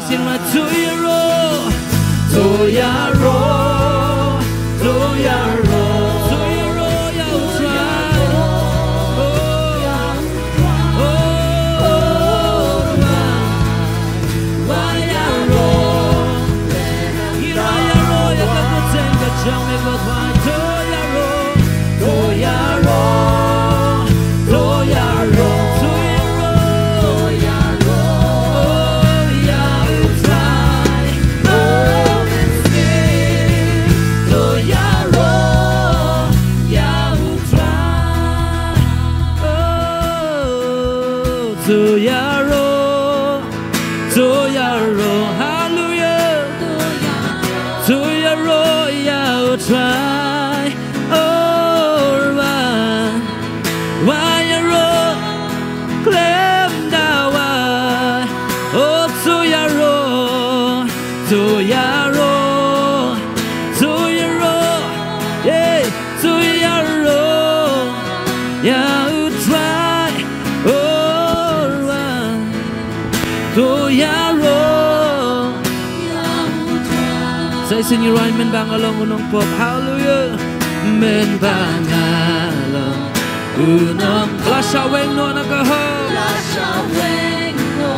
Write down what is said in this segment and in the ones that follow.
Sinma Tuyaro, Tuyaro, Tuyaro, Tuyaro, Yautrai. Wayaro, Hirayaro, Yakakutenga, Jamaica, Tuyaro, Tuyaro, Tuyaro. Tuyaro, Tuyaro, hallelujah. Tuyaro, Yautrai. Oh, Wayaro, Clem Dawa. Oh, Tuyaro, Tuyaro, Tuyaro, yeah, Tuyaro, Yautrai. Tuyaro, say sing right men bangalong unong pop, hallelujah. Men bangalong unong lasaweng no nagaho, lasaweng no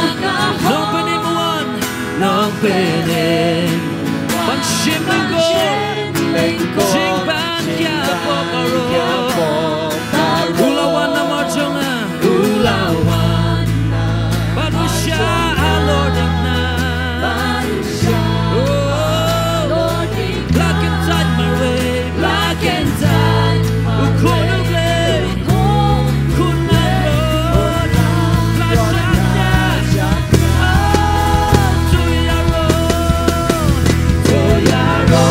nagaho. Nong penimuan, nong penim panshimengko, singpan kya poparo, ulawan na marjonga, ulawan. Tuyaro,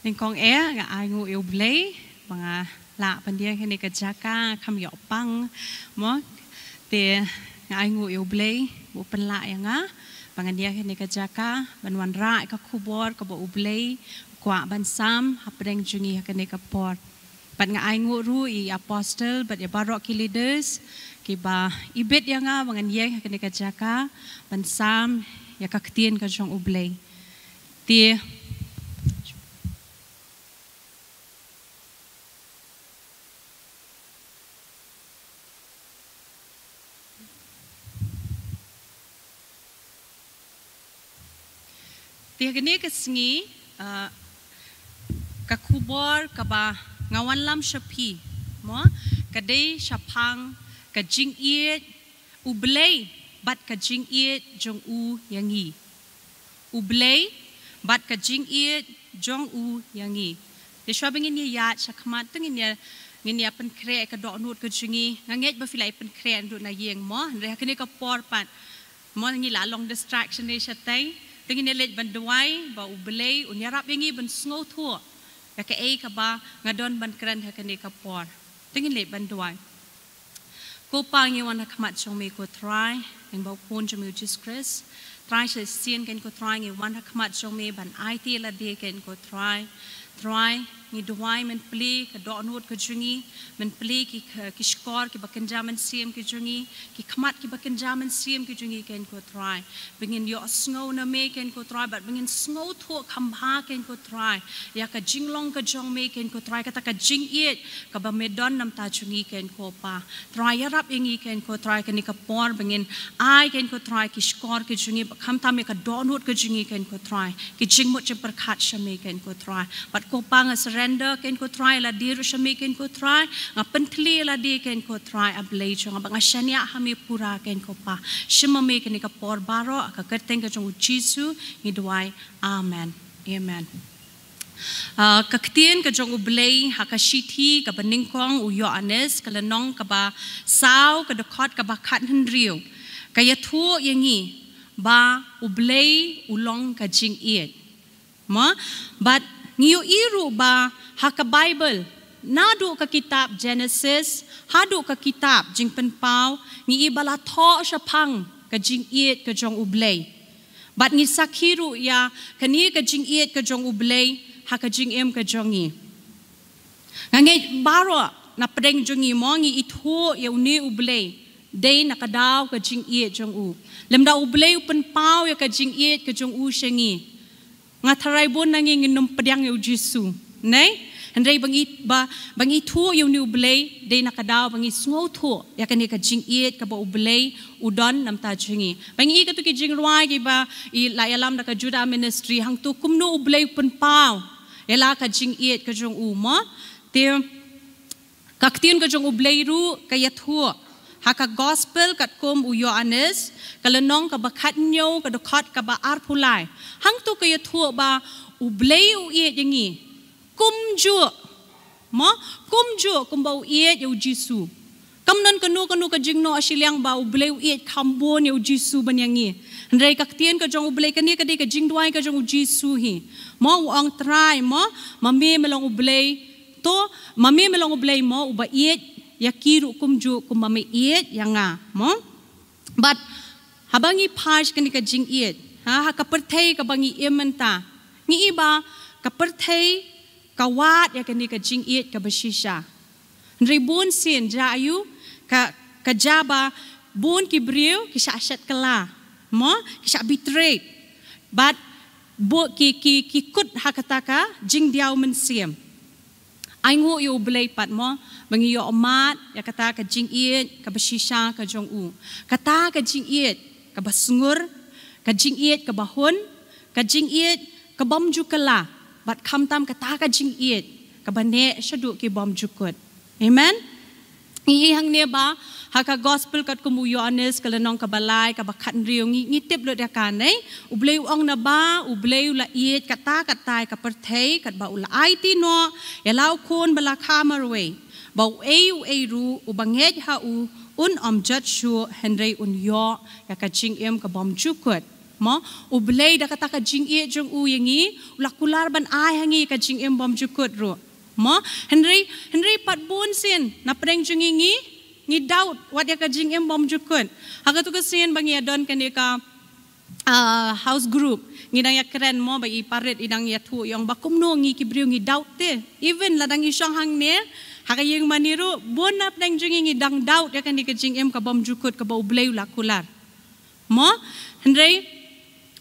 nên con ai ngủ yêu lấy bằng lạ bên đây cái này cái jaka khăm dọ băng mó thì ai ngủ yêu lấy bộ bên lại ngá bằng anh cái này cái jaka ban wan rai các khu bor các bộ lấy quả ban sam hấp reng jungi cái này cái port ban ai ngủ rui apostle ban barok leaders kiba ibet yang nga bằng anh cái này cái jaka ban sam ya các tiên cái trong ublay thì gini kesengi kakubor kaba ngawan lam shapi mo kadai shapang kajing iet ublay bat kajing iet jong u yangi ublay bat kajing iet jong u yangi de shwabingin ya shakmat tengin ya ngin ya pen kre ka do nut ka jungi nganget ba filai pen kre ndu na yeng mo re kini ka por pat mo ngi la long distraction ni shatai tengin elej banduai ba ublay unyarap yangi ban sngo thua ya ka ei ka ba ngadon ban kran ha kani ka por tengin le banduai ko pang ye wan khmat chong me ko try eng ba pon chong me Jesus Christ try se sien ken ko try ngi wan khmat chong me ban IT la de ken ko try ni duai men pli ka do nut ka jungi men pli ki skor ki bakenja men sim ki jungi ki khmat ki bakenja men sim ki jungi ken ko try bingin yo snow na me ken ko try but bingin snow tho khamba ken ko try ya ka jinglong ka jong me ken ko try ka ta ka jing it ka ba medon nam ta jungi ken ko pa try ya rap ingi ken ko try ken ka por bingin ai ken ko try ki skor ki jungi kham ta me ka do nut ka jungi ken ko try ki jing mo che par khat shame ken ko try but ko pang surrender ken ko try la dir shame ken ko try nga pentli la di ken ko try ablay chong bang ashania hami pura ken ko pa shima me ken ka por baro ka kerteng ka jong jisu ni duai amen kaktien ka jong ublay hakashiti ka baningkong u Yohanes ka lanong ka ba saw ka dokot ka ba khat hendriu ka yathu yangi ba ublay ulong ka jing iet ma but ngiyo iru ba haka Bible nadu ka kitab Genesis hadu ka kitab jing penpau ngi ibala tho shapang ka jing iet ka jong ublay bat ngi sakhiru ya kani ka jing iet ka jong ublay haka jing em ka jongi ngange baro na preng jongi mo ngi itho ya uni ublay day nakadaw ka jing iet jong u lemda ublay penpau ya ka jing iet ka jong u shengi nga tharai bon nangi nginum pedang yu jisu nei andrei bangi thu yu ni ublay dei nakadaw bangi sngo thu ya kani ka jing iet ka ba ublay udon nam ta jingi bangi ka tu ki jing rwai ki ba I la yalam da ka juda ministry hang tu kumnu ublay pun pau ela ka jing iet ka jong u ma te kaktin ka jong ublay ru ka yathu haka gospel kat kom u Yohanes kalanong ka bakhat nyo ka dokot ka ba arpulai hang tu ka yathu ba ublay u iet yangi kumju ma kumju kumba u iet yu jisu kamnon kanu ka jingno asilyang ba ublay u iet khambon yu jisu ban yangi ndrei kaktien ka jong ublay kani ka de ka jingdwai ka jong jisu hi mo u ang try mo mami melong ublay to mami melong ublay mo uba iet yakiru kumju kumame iet yanga mo but habangi paj kani ka jing iet ha ka perthei ka bangi ementa ngi iba ka perthei ka wat ya kani ka jing iet ka bashisha ribun sin ja ayu ka jaba bun ki briu ki shashat kala mo ki sha betray but bo ki kut hakataka jing diaw men siem aingu yu blay pat mo bangi yo omat ya kata ka jing iet ka bashisha ka jong u kata ka jing iet ka basungur ka jing iet ka bahun ka jing iet ka bom jukala bat kham tam kata ka jing iet ka bane shadu ki bom jukut amen i hang ne ba haka gospel kat kumu Yohanes kalanong ka balai ka bakhat riu ngi tip lo da kan nei ublay ong na ba ublay la iet kata katai ka perthei kat ba ula IT no elaw khon bala khamarwe ba ei ru ubangej ha u un om jat shu henrei un yo ya ka ching em ka bom jukut mo ublay da kata ka jing e jong u yangi ulakular ban ai hangi ka jing em bom jukut ro mo Henry pat bun sin na preng jong ngi doubt what ya ka jing em bom jukut haga tu ka sin bangi adon kan ka house group ngidang ya keren mo bagi paret idang ya tu yang bakum no ngi kibriu ngi doubt te even ladang isong hang ne haga yung maniru bon na preng jong ngi dang doubt ya kan ka jing em ka bom jukut ka ba ublay ulakular mo Henry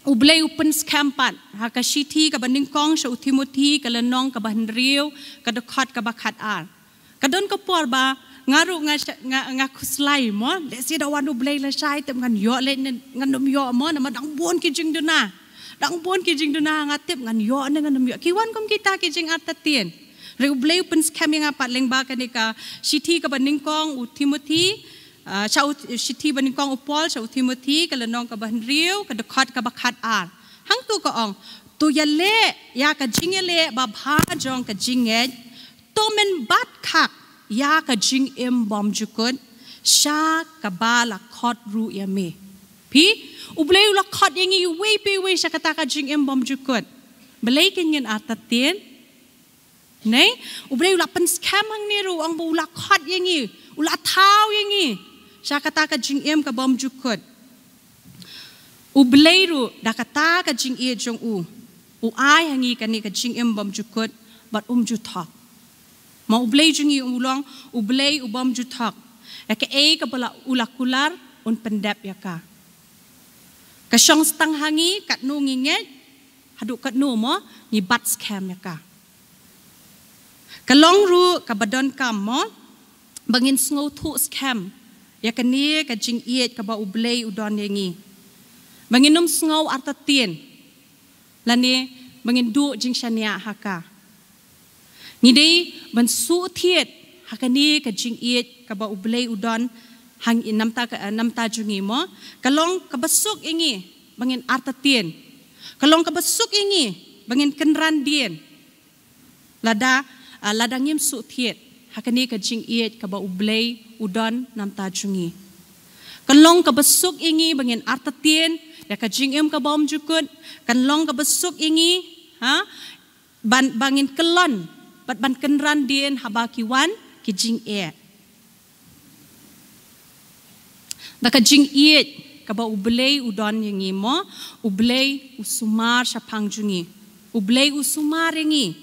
ublay open scampat haka shiti ka banding kong sa Timothy ka lanong ka bahenriu ka dokot ka bakat ar kadon ka por ba ngaru nga kuslay mo lesi da wan ublay la sai tem kan yo le ngan num yo mo na madang bon ki jing duna dang bon ki jing duna nga tep ngan yo na ngan num yo kiwan kom kita ki jing atatien re ublay open scam nga pat leng ba ka ni ka shiti ka banding kong Timothy Chau Shiti baning kong upol chau Timothy ka lanong ka bahenriu ka dokot ka bakat ar hang tu ka ong tu ya le ya ka jingele ba bha jong ka jinget to men bat khak ya ka jing em bom jukut sha ka bala khot ru ya me pi ublay la khot yangi we pe we sha kata ka jing em bom jukut belai kengen atatien nei ublay la pen scam hang ni ru ang bu la khot yangi ula thau yangi sha kata ka jing em ka bom jukut ublay ru da kata ka jing e jong u ai hangi ka ni ka jing em bom jukut bat juthak ma ublay jungi ulong ublay ubom juthak ya ka e ka bala ulakular un pendap ya ka syong stang hangi kat nu nginget hadu kat nu mo ni bat scam ya ka long ru ka badon kam mo bangin sngo thu scam ya kani ka jing iet ka ba ublay udon yangi banginum sngo artatien lani bangin du jing shania haka ngidei ban su thiet hakani ka jing iet ka ba ublay udon hang namta jungi mo kalong ka basuk ingi bangin artatien kalong ka basuk ingi bangin kenran dien ladangim su thiet hakani ka jing iet ka ba ublay udon namta jungi kalong ka basuk ingi bangin artatien ya ka jing em ka bom jukut kalong ka basuk ingi bangin kelon bat ban kenran dien habakiwan ki jing e da ka jing iet ka ba ublay udon yangi mo ublay usumar sapang jungi ublay usumar yangi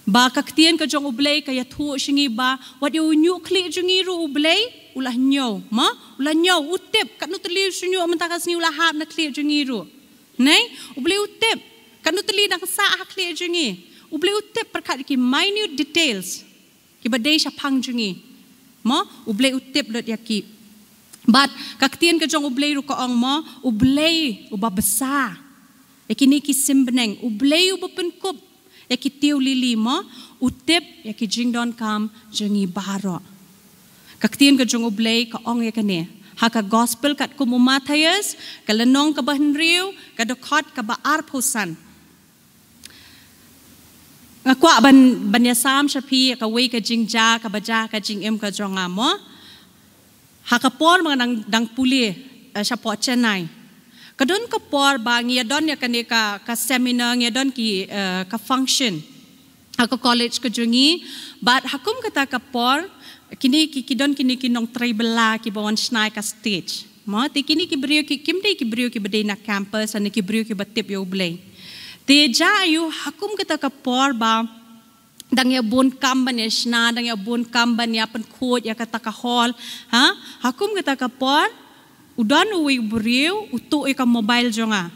ba kaktien ka jong ublay kaya thu shingi ba what you new kli jungi ru ublay ulah nyo ma ulah nyo utip kat nutli sunyo mentakas ni ulah hab na kli jungi ru nei ublay utip kat nutli nak sa kli jungi ublay utip perkat ki minute details ki badai sapang jungi ma ublay utip lot yaki but kaktien ka jong ublay ru ka ong mo ublay uba besar yakini ki simbeneng ublay uba penkup yaki tiu lili mo utip yaki jingdon kam jengi baro kaktien ka jong ublay ka ong yakane haka gospel kat kumu Matthias ka lanong ka bahenriu ka dokot ka ba arpusan ngakwa ban yasam shapi ka wei ka jingja ka baja ka jing em ka jong amo haka por mga dang puli sa po Chennai kadon ka por ba ngia don ya kane ka seminar ngia don ki ka function ako college ka jungi but hakum kata ka por kini kidon kini kinong tribal ki bawon snai ka stage mo ti kini ki brio ki kimdei ki brio ki bedai na campus ani ki brio ki batip yo blay te ja yu hakum kata ka por ba dang ya bon kamban ya sna dang ya bon kamban ya pen khot ya kata ka hall hakum kata ka por udon uwi beriu utu ika mobile jonga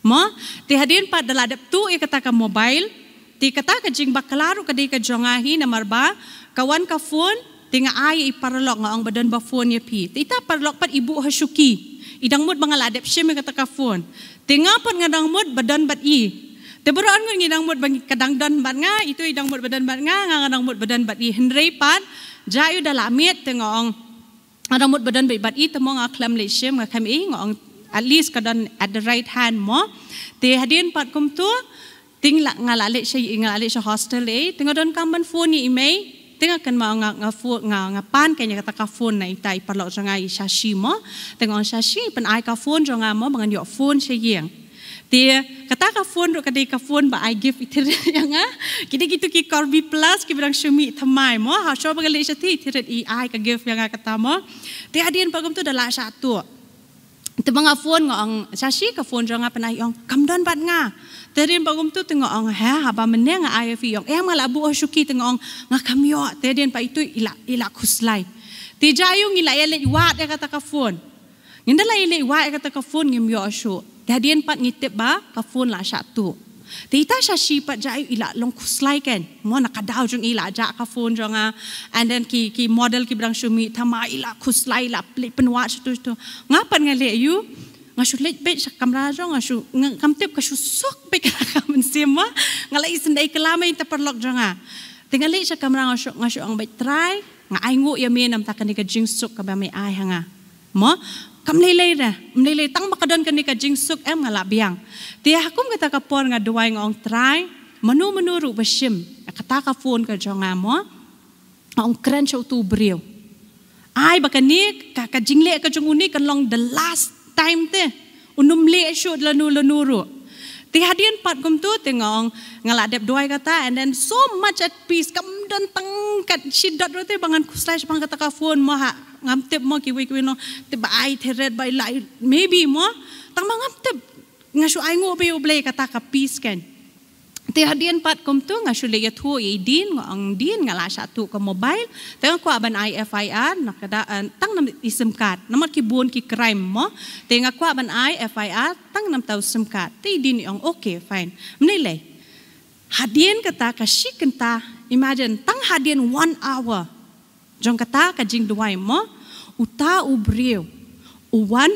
mo ti hadin pa daladap tu ika ka mobile ti kata ka jing baklaro ka di ka jongahi namar ba kawan ka phone tinga ay iparalok nga ang badan ba phone ya pi ti ta paralok pat ibu hasuki idang mod mga ladap sim kata ka phone tinga pat nga dang mod badan bat i te beron nga ngidang mod bang kadangdan bat nga itu idang mod badan bat nga dang mod badan bat i henry pat jayu dalamit tinga ang ramut badan bat itu mo nga klam lesyem nga kami ngong at least kadon at the right hand mo te hadin pat kum tu ting la ngalale siya hostel tinga don kamban phone ni imay tengah kan mau ngapan kayaknya kata kafon na itai perlu jangan shashi mo tengah shashi pen ai kafon jangan mo bangan yok phone seyeng dia kata kafon ro kadai kafon ba I give itu yang kita gitu ki Corby Plus ki bilang syumi thamai mo ha show bagai lesi tiret ai ka give yang kata mo dia hadian pagam tu adalah satu tu banga phone ngong shashi ka phone jangan pen ai ong kamdan bat nga tadian pagum tu tengok ong haba meneng ai fi ong malah bu syuki tengok ong ngakamyo tadian pa itu ila kuslai ti jayung ila ele wat kata ka phone ngindala ele wat kata ka phone ngimyo syu tadian pat ngitip ba ka phone la satu ti ta shashi pat jayu ila long kuslai kan mo nakadaw jung ila ja ka phone jonga and then ki model ki brang syumi thama ila kuslai la penwa tu ngapan ngale you ngasulit bet kamera jong ngasu kamtip kasu sok bet kamen sema ngalai sendai kelamai ta perlok jonga tingali sa kamera ngasu ang bet try nga aingu ya me nam takan ka jingsuk ka ba mai ai hanga mo kamlelei na mlelei tang makadon kan ka jingsuk em ngala biang ti hakum kata ka por nga duai ngong try manu ru basim kata ka phone ka jonga mo ong kren show tu brio ai bakani ka jingle ka jong uni kan long the last time te unum le shoot lanu ti hadian pat kum tu tengong ngala dep duai kata and then so much at peace kam dan tang kat shidot rote bangan kuslai bang kata ka phone mo ha ngam tep mo ki we no te bai theret bai lai maybe mo tang ngam tep ngasu ai ngo be oble kata ka peace kan ti hadian pat kum tu ngasu le ya thu idin ngong din ngala satu ka mobile tengok ko aban IFIR nakada tang nam isim card namar ki bon ki crime mo tengok ko aban IFIR tang nam tau sim card ti din ong okay fine menilai hadian kata ka shikenta imagine tang hadian 1 hour jong kata ka jing duai mo uta ubriu uwan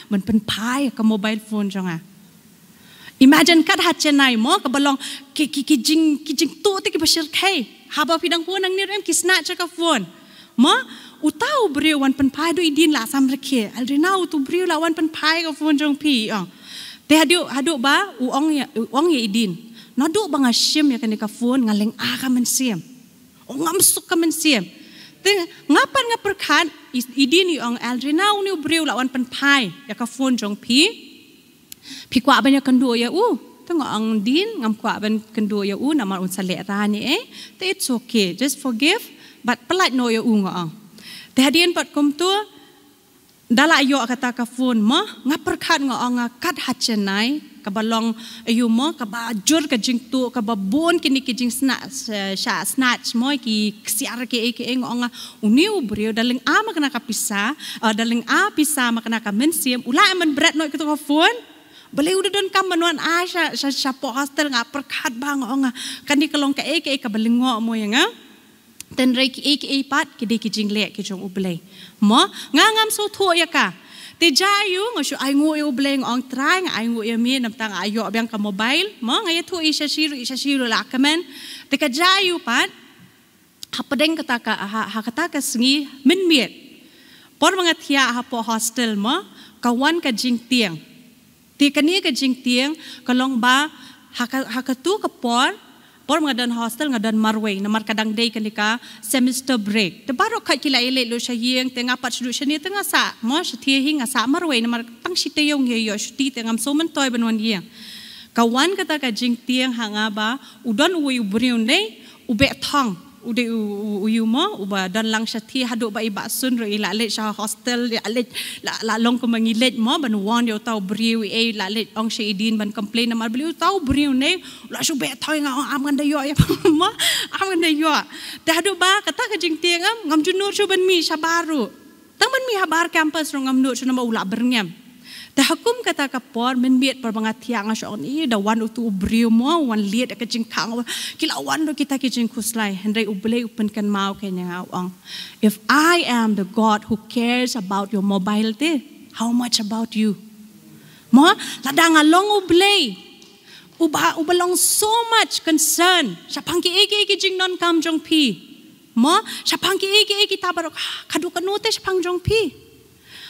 man pen pai ka mobile phone jonga imagine kat hachenai mo kabalong ki jing tu ti ki basir kai haba pidang phone nang nirem ki snatch ka phone mo utau brio wan pen pai do idin la sam rekhe alrina utu brio la wan pen pai ka phone jong pi te hadu ba uong ya idin no du banga sim ya kan ka phone ngaleng ka men sim ngam suk ka men sim te ngapan nga perkhan idin ong alrina uni brio la wan pen pai ya ka phone jong pi kwa banyak kendo ya tengok ang din ngam kwa ban kendo ya namar un salera ni it's okay just forgive but pelat no ya ngong te hadian pat kum tu dala yo kata ka phone mo ngaperkhat ngong kat hachenai ka balong ayu mo ka bajur ka jingtu ka babon kini ki jing snatch mo ki siar ke ngong uni ubrio daling makna ka pisa daling pisa makna ka mensim ula man berat no ka phone boleh udah don kam manuan asha sa po hostel nga perkhat bang nga kani kalong ka ka balingo mo nga ten rei ki pat ki de ki jingle ki jong ublay mo nga ngam so tho ya ka te jayu nga shu ai ngo ublay ong try nga ai ngo ya mi nam tang ayo abyang ka mobile mo nga ya tho isa shiru la kamen te ka jayu pat hapadeng kata ka sngi min miet por mga thia ha po hostel mo kawan ka jing tiang ti kani ka jing tiang kalong ba hakatu ka por ngadan hostel ngadan marway namar kadang day kani ka semester break te baro ka kila ile lo sayeng te ngapat sulu shani te nga sa mo shti hi nga sa marway namar tang shite yong yo shti te ngam so man toy banwan yang kawan kata ka jing tiang hanga ba udon uwi ubriun dei ube thong ude uyu mo uba dan lang shati hadu ba iba sun ro ila le sha hostel la long ko mangilet mo ban wan yo tau briu la le ong she idin ban complain na bliu tau briu ne la shu be thoi nga am gan da yo ya mo am gan da yo ta hadu ba kata ka jing tiang ngam junur shu ban mi shabaru tang ban mi habar campus ro ngam nu shu na ula berngam ta hakum kata ka por men miet por banga tiang sho ni da wan utu briu mo wan liet ka jing kang kila wan do kita ki jing kuslai hendai uble upen kan mau kenya ong if I am the God who cares about your mobile te how much about you mo ladang along uble ubalong so much concern sa pangki eki jing non kam jong pi mo sa pangki eki tabarok kadu kanute sa pang jong pi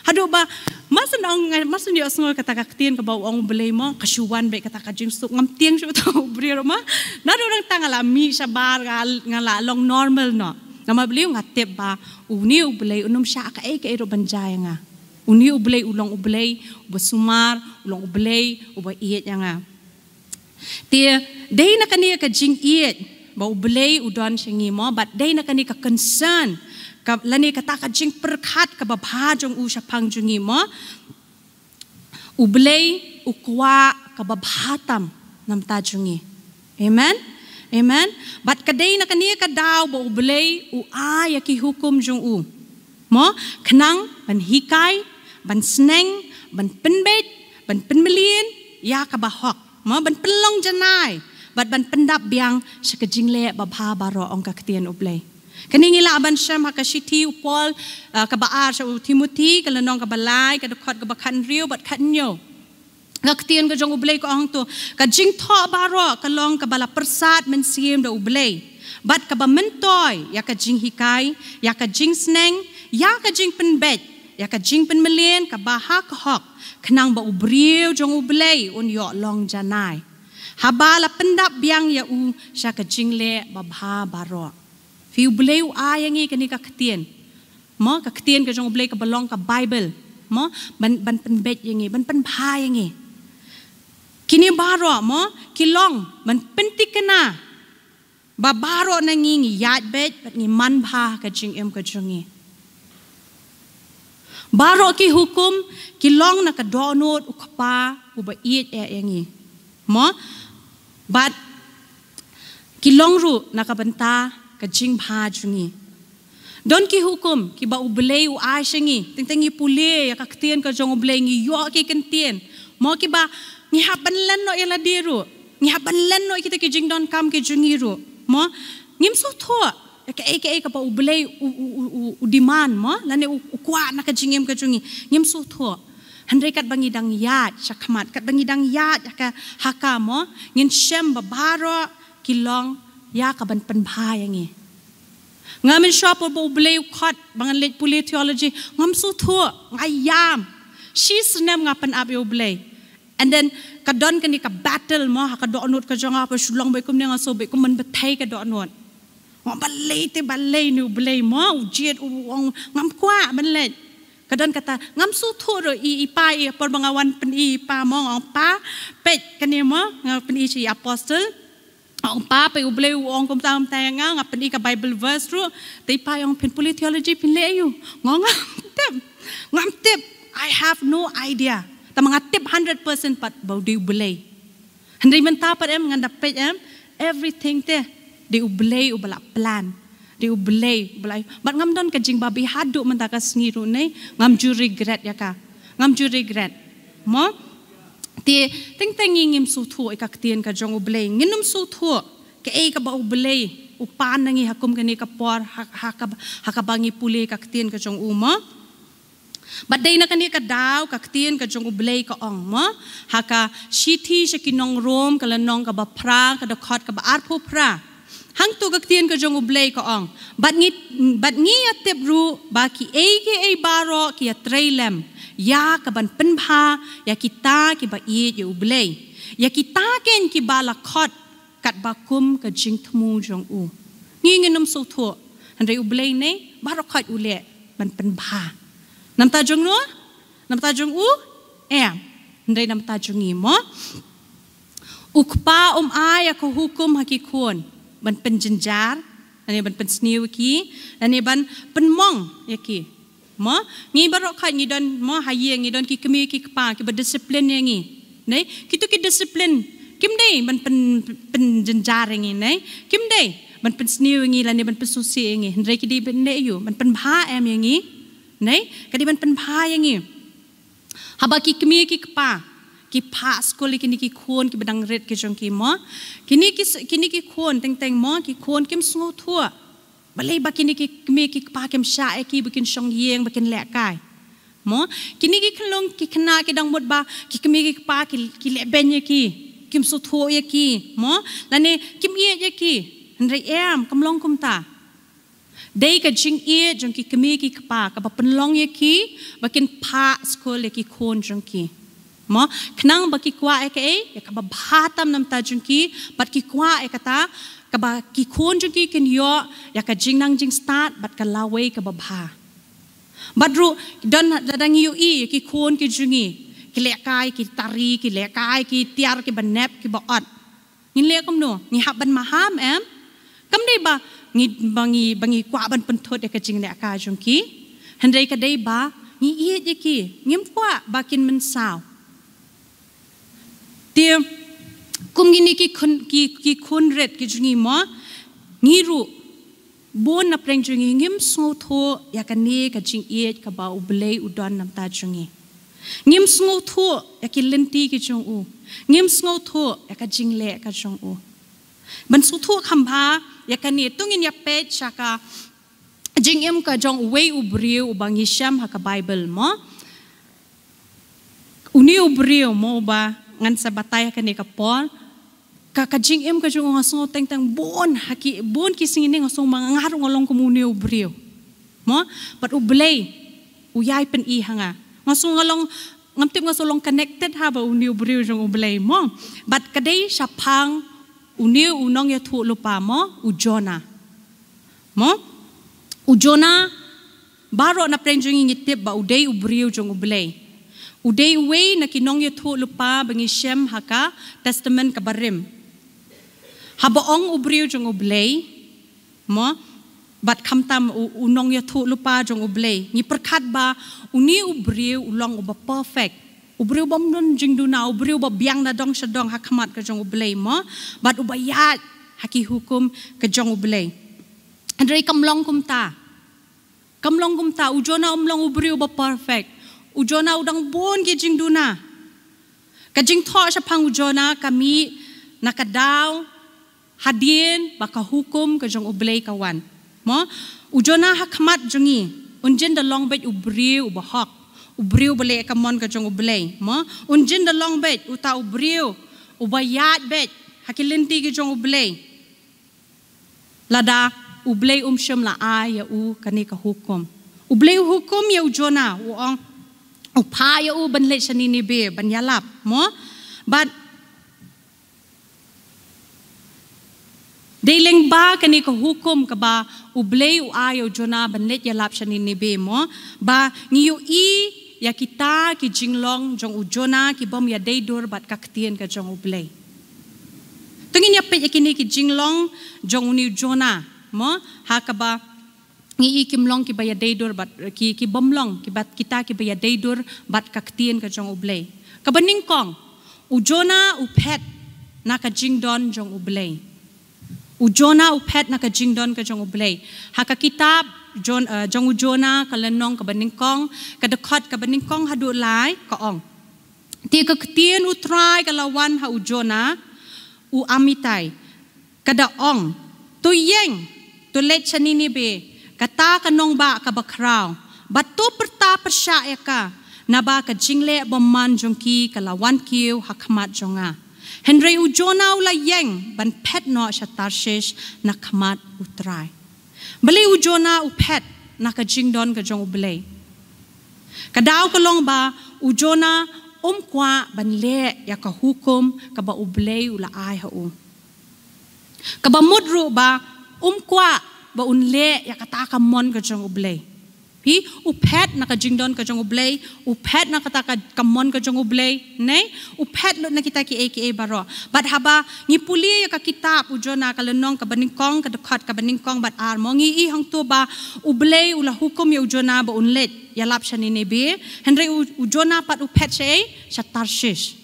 hado ba masan yo asngol kata kaktian ka bawang belay mo kasuwan be kata ka jing suk ngam tiang shu to brio ma nado rang tangala mi sa bar ngala long normal no nama beliau ngatip ba uni ublei unum sya ka ke ro banjai nga uni ublei ulong ublei ubasumar ulong ublei uba iet nga tia dei na kani ka jing iet ba ublei udon shingi mo but dei na kani ka concern ka lani kata ka jing perkhat ka ba bhajong u syapang jungi mo ublei ukwa ka ba bhatam nam ta jungi amen amen but kadai na kaniya ka daw ba ublay u ay ki hukum jung u mo khnang ban hikay ban sneng ban penbet ban penmelien ya ka ba hok mo ban penlong janai but ban pendap biang sa kajingle ba bha baro ong ka ktian ublay kaning ila ban syam hakashiti upol ka baar sa Timothy kalanong ka balay ka dokot ka ba kanrio bat kanyo Kaktian ka jong ublay ko ang to ka jing tho baro kalong ka bala persat men siem da ublay bat ka ba mentoy ya ka jing hikay ya ka jing sneng ya ka jing penbet ya ka jing penmelien ka ba ha ka hok khnang ba ubriu jong ublay un yo long janai habala pendap biang ya u sya ka jing le ba bha baro fi ublay u ayangi kani ka ktien mo ka ktien ka jong ublay ka balong ka bible mo ban penbet yangi ban penbha yangi kini baro mo kilong man pentik kena ba baro na ngi yat bet bat ngi man bha ka jing em ka jungi baro ki hukum kilong na ka donot ukpa uba iet yangi mo bat kilong ru na ka banta ka jing bha jungi don ki hukum ki ba ublay u ai shingi tingtangi pule ya ka ktien ka jong ublay ngi yo ki kentien mo ki ba ngihaban lan no ila diru ngihaban lan no kita ki jing don kam ki jungiru mo ngim so tho ka ka pa ublay u demand mo lane u kwa na ka jingem ka jungi ngim so tho handre kat bangi dang yat sakmat kat bangi dang yat ka haka mo ngin shem ba baro kilong ya ka ban pan bha yangi ngamen shop ba ublay khot bangan let puli theology ngam so tho ngayam shi snem ngapan ab ublay and then kadon kani ka battle mo ha ka donot ka jonga pa sulong ba kum ne nga so ba kum man bathai ka donot ngam balay ni ublay mo ujiet ngam kwa man let kadon kata ngam su tho ro i pa i por mga wan pen i pa mo ang pa pet kani mo nga pen i si apostle ang pa pe ublay ong kum tam tay nga pen i ka bible verse ro tay pa yung pen puli theology pin le ayu ngam tip I have no idea mga tip 100% pat bau di ublay handai man tapat em nganda pet em everything te di ublay ubala plan di ublay ublay bat ngam don ka jing babi hadu man ta ka sniru nei ngam ju regret ya ka ngam ju regret mo ti ting ngim su thu ka ktien ka jong ublay nginum su thu ka ka ba ublay upan nangi hakum kani ka por hakabangi puli ka ktien ka jong uma Baday na kani ka daw kaktian ka jong ublay ka ong mo haka shiti sa kinong rom kalanong ka ba pra ka dakot ka ba arpo pra hang tu kaktian ka jong ublay ka ong bat ngi atip ru ba ki aka baro ki atrailem ya ka ban penbha ya kita ki ba iet ya ublay ya kita ken ki ba lakot kat bakum ka jing thmu jong u ngi nginum so tho handai ublay nei baro khot ule ban penbha nam ta jong no nam ta jong u ndai nam ta jong mo ukpa ay ko hukum hakikon ban penjenjar ani ban pensniu ki ani ban penmong yaki mo ngi barok kha ngi don mo haye ngi don ki kemi ki kpa ki ba disiplin yangi nei kitu ki disiplin kim dei ban penjenjar ngi nei kim dei ban pensniu ngi lani ban pesusi ngi ndai ki di ben ne yu ban penbha em yangi nei kadi ban penbha yangi haba ki kemi ki kpa ki pa skol kini ki khon ki badang red ki jong ki mo kini ki khon teng mo ki khon kim sngo thua balai ba kini ki kemi ki pa kim sha ki bukin shong yeng bukin le kai mo kini ki khlong ki khna ki dang mot ba ki kemi ki pa ki le ben ye ki kim so tho ye ki mo lane kim ye ye ki ndrai em kamlong kum ta dei ka jing e jong ki kemi ki kpa ka ba penlong ye ki bakin pa skol ye ki khon jong ki mo knang ba ki kwa eke ya ka ba bhatam nam ta jungki bat ki kwa ekata ka ba ki khon jungki ken yo ya ka jingnang jing start bat ka lawe ka ba bha badru don dadang yu I ki khon ki jungi ki le kai ki tari ki le kai ki tiar ki banep ki ba at ngin le kom no ni hab ban maham em kam dei ba ngi bangi kwa ban pentot ya ka jing le ka jungki handai ka dei ba ni I je ki ngim kwa ba kin men sao dia kum gini ki khun ret ki jungi mo ngiru bon na preng jungi ngim so tho ya ka ne ka jing I ka ba ublei udon nam ta jungi ngim so tho ya ki lenti ki jung u ngim so tho ya ka jing le ka jung u ban so tho khamba ya ka ne tungin ya pe chaka jing em ka jong we ubriu bangi sham ha ka bible mo uni ubriu mo ba ngan sa batay ka ni kapon kakajing em ka jung ngasong teng bon haki bon kising ini ngasong mangar ngolong komuni ubriu mo but ublay uyay pen I hanga ngasong ngolong ngamtip ngasong connected ha ba uni ubriu jong ublay mo but kadai sapang uni unong ya thu lupa mo ujona mo ujona baro na prenjung ngitip ba uday ubriu jong ublay uday way na kinong yutu lupa bangi shem haka testament kabarim habaong ubriu jong ublay mo bat kamtam unong yutu lupa jong ublay ni perkat ba uni ubriu ulong uba perfect ubriu bam non jing duna ubriu ba biang na dong shadong hakamat ka jong ublay mo bat ubayat haki hukum ka jong ublay andrei kamlong kumta ujona umlong ubriu ba perfect ujona udang bon ki jing duna kajing tho sa pang ujona kami nakadaw hadien baka hukum ka jong ublay kawan mo ujona hakmat jongi unjin da long bet ubriu bahak ubriu bale kamon ka jong ublay mo unjin da long bet uta ubriu ubayat bet hakilinti ki jong ublay lada ublay sham la ay u kani ka hukum ublay hukum ya ujona uong upaya u banlet sanini be banyalap mo but deling ba kani ka hukum ka ba ublay u ayo jona banlet yalap sanini be mo ba ngiu I ya kita ki jinglong jong ujona ki bom ya deidur bat kaktien ka jong ublay tungin ya pe yakini ki jinglong jong uni jona mo hakaba ngi kimlong ki baya deidur bat ki bomlong ki bat kita ki baya deidur bat kaktien ka jong ublay kabaning kong ujona upet na ka jingdon jong ublay ujona upet na ka jingdon ka jong ublay haka kitab jong ujona kalenong kabaning kong kadakot kabaning kong hadu lai ka ong ti kaktien utrai kalawan ha ujona u amitai kada ong tuyeng tulet sanini be kata kanong ba ka bakraw batu perta persya ka na ba ka jingle bomman jongki kalawan kiu hakmat jonga henry ujona ula yeng ban pet no sha tarshish na khamat utrai bali ujona upet na ka jingdon ka jong ublay kadaw kalong ba ujona kwa ban le ya ka hukum ka ba ublay ula ay ha ka ba mudru ba kwa ba unle ya kata kamon ka jong ublay pi upet na ka jingdon ka jong ublay upet na kata ka kamon ka jong ublay ne upet lo na kita ki aka baro but haba ni puli ya ka kitab ujona ka lenong ka baningkong ka dekat ka baningkong bat ar mo ngi I hang to ba ublay ula hukum ya ujona ba unlet ya lap shanini be henry ujona pat upet shay sa tarshish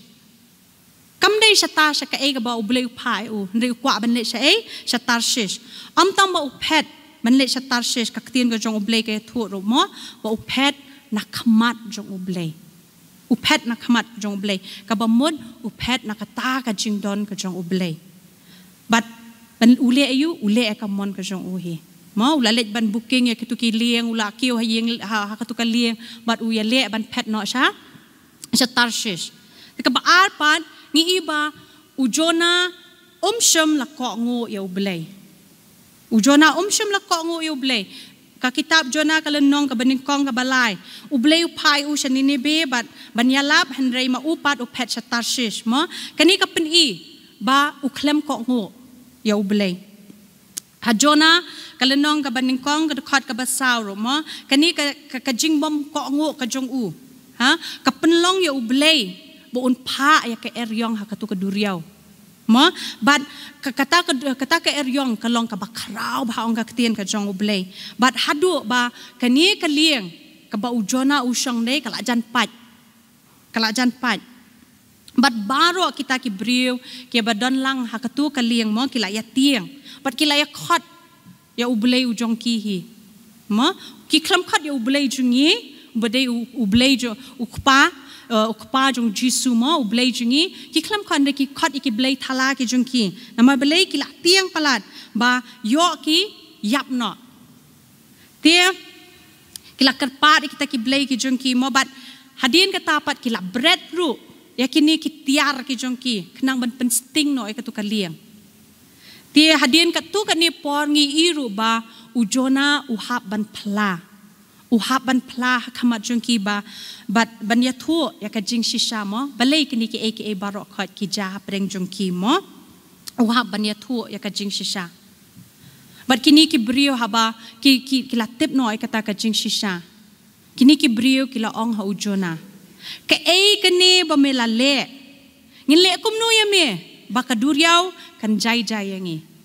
kamday sa ta sa ka ba ublay upai u henry kwa banle sa sa tarshish amtang ba upet manle sa tarshish kaktin ka jong ublay kay thuro mo ba upet na kamat jong ublay upet na kamat jong ublay kabamod upet na kata ka jingdon ka jong ublay but ban ule ayu ule ka mon ka jong uhi mo ulalet ban booking ya kitu ki lieng ula kiu hayeng ha katu ka lieng but u ya le ban pet no sa tarshish ka ba arpan ni iba ujona sham la ko ngo ya ublay ujona sham la ko ngo ya ublay ka kitab Jonah kalenong ka baningkong ka balay ublay upai u sa Ninibe bat banyalap henrei ma upat u pet sa Tarshish mo kani ka peni ba uklem ko ngo ya ublay ha Jonah kalenong ka baningkong ka dekat ka basaw mo kani ka jingbom ko ngo ka jong u ha ka penlong ya ublay buun pa ya ka eryong ha katu ka duriaw mo but kata ka eryong kalong ka bakraw ba ong ka ktien ka jong ublay but hadu ba kani ka lieng ka ba u Jonah u syang nei kalajan pat but baro kita ki briu ki ba don lang ha katu ka lieng mo kila ya tieng but kila ya khot ya ublay u jong ki hi mo ki klam khot ya ublay jungi badai ublay jo ukpa ukpa jong jisu mo ublay jungi ki klam khon de ki khot ki blay thala ki jong ki nama blay ki la tiang palat ba yo ki yap no dia ki la kerpat kita ki blay ki jong ki mo bat hadin ka tapat ki la bread ru ya kini ki tiar ki jong ki kenang ban pensting no ka tu ka liang dia hadin ka tu ka ni por ngi iru ba u Jonah u hap ban pla uhap ban pla kamat jongki ba bat banya thu ya ka jing shisha mo balai kini ki aka barok khat ki ja preng jongki mo uhap banya thu ya ka jing shisha bat kini ki brio haba ki la tip no ai kata ka jing shisha kini ki brio ki la ong ha u Jonah ka kini ba me la le ngile kum no ya me ba ka duriau kan jai yangi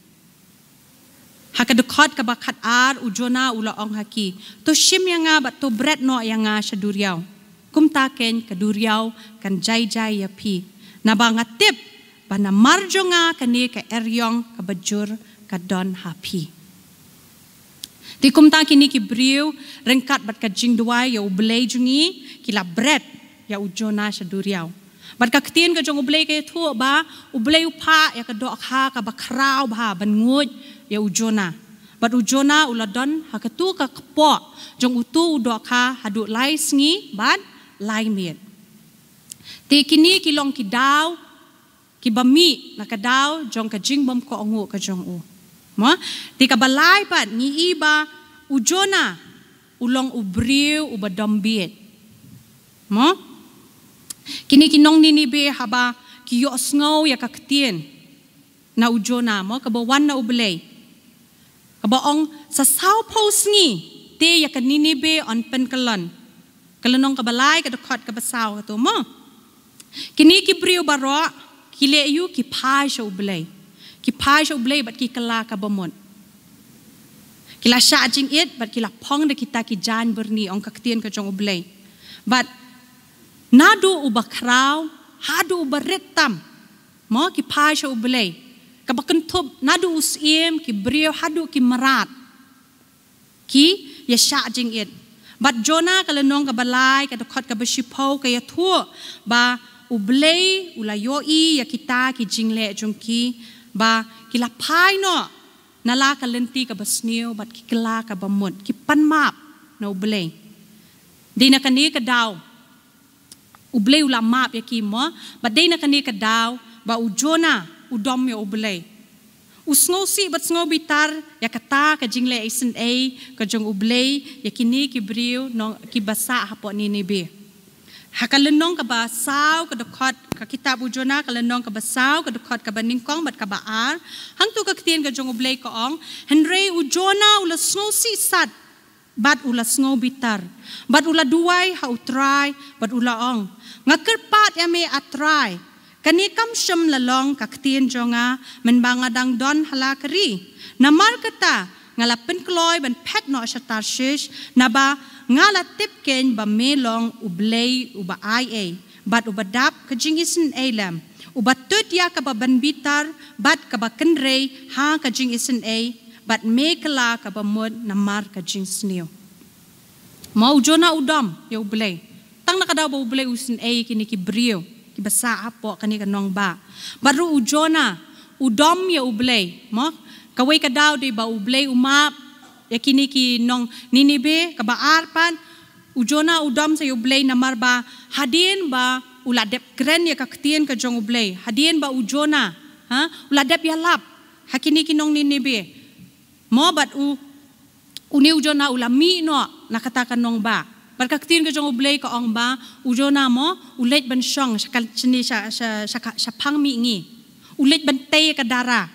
hakadukot ka bakat ar u Jonah ula ong haki to shim yang nga bat to bread no yang nga sa duriaw kum taken ka duriaw kan jai ya pi na ba nga tip ba na marjo nga kani ka eryong ka bajur ka don happy ti kum ta kini ki briu rengkat bat ka jing duai ya ublay jungi kila bread ya u Jonah sa duriaw bat ka ktien ka jong ublay ka thu ba ublay upa ya ka do kha ka bakraw ba ban ngud ya u Jonah bat u Jonah uladon hakatu ka kpo jong utu do kha hadu lai sngi bat lai miet te kini kilong ki daw ki bami na ka daw jong ka jingbom ko ongu ka jong u mo te ka balai pat ni iba u Jonah ulong ubriu u badombiet mo kini kinong Ninibe haba ki yo sngow ya ka ktien na u Jonah mo ka bawan na ublay kabaong sa Sao Post ngi te ya ka Ninibe on penkalon kalanong kabalay ka dokot ka basaw ka to mo kini ki brio baro kile yu ki pai sha ublay bat ki kala ka bamon kila sha jing it bat kila pong de kita ki jan berni ong kaktien ka jong ublay bat nadu ubakraw hadu ubaretam mo ki pai sha ublay kabakan top nadu usiem ki brio hadu ki marat ki ya sha jing it bat Jonah kalenong ka balai ka dokot ka bashipau ka ya thu ba ublay ulayo ya kita ki jingle jongki ba kila pai no nala ka lenti ka basniu bat ki kala ka bamut ki panmap na ublay di na kani ka daw ublay ula map ya ki mo bat di na kani ka daw ba u Jonah udom ya ublay usngo si bat sngo bitar ya kata ka jingle isen ka jong ublay ya kini ki briu no ki basa hapo Ninibe hakalenong ka basaw ka dokot ka kitab u Jonah kalenong ka basaw ka dokot ka baningkong bat ka baar hangtu ka ktien ka jong ublay ko ong henrei u Jonah ula sngo si sat bat ula sngo bitar bat ula duay ha utray bat ula ong ngakerpat ya me atray kani kam syam lalong kaktien jonga menbangadang don halakari namar kata ngalapen kloy ban pet no sa Tarshish naba ngalatip ken ba melong ublay uba ia bat ubadap kajing isen elam ubatut ya ka ban bitar bat ka ba kenrei ha kajing isen bat mekala ka ba mod namar kajing sneo mau Jonah udam ya ublay tang nakadaw ba ublay usin kini ki brio basa apo kani kanong ba baru u Jonah udom ya ublay mo kaway ka daw di ba ublay umap ya kini ki nong Ninibe ka baar pan u Jonah udom sa ublay namar ba hadin ba uladep kren ya kaktien ka jong ublay hadin ba u Jonah ha uladep ya lap hakini ki nong Ninibe mo bat u Uni ujona ulami no nakatakan nong ba. Berkaktin ke jong ublay ko ong ba ujona mo ulet ban syong sakal chini sa pang mi ngi. Ulet ban tay ka dara.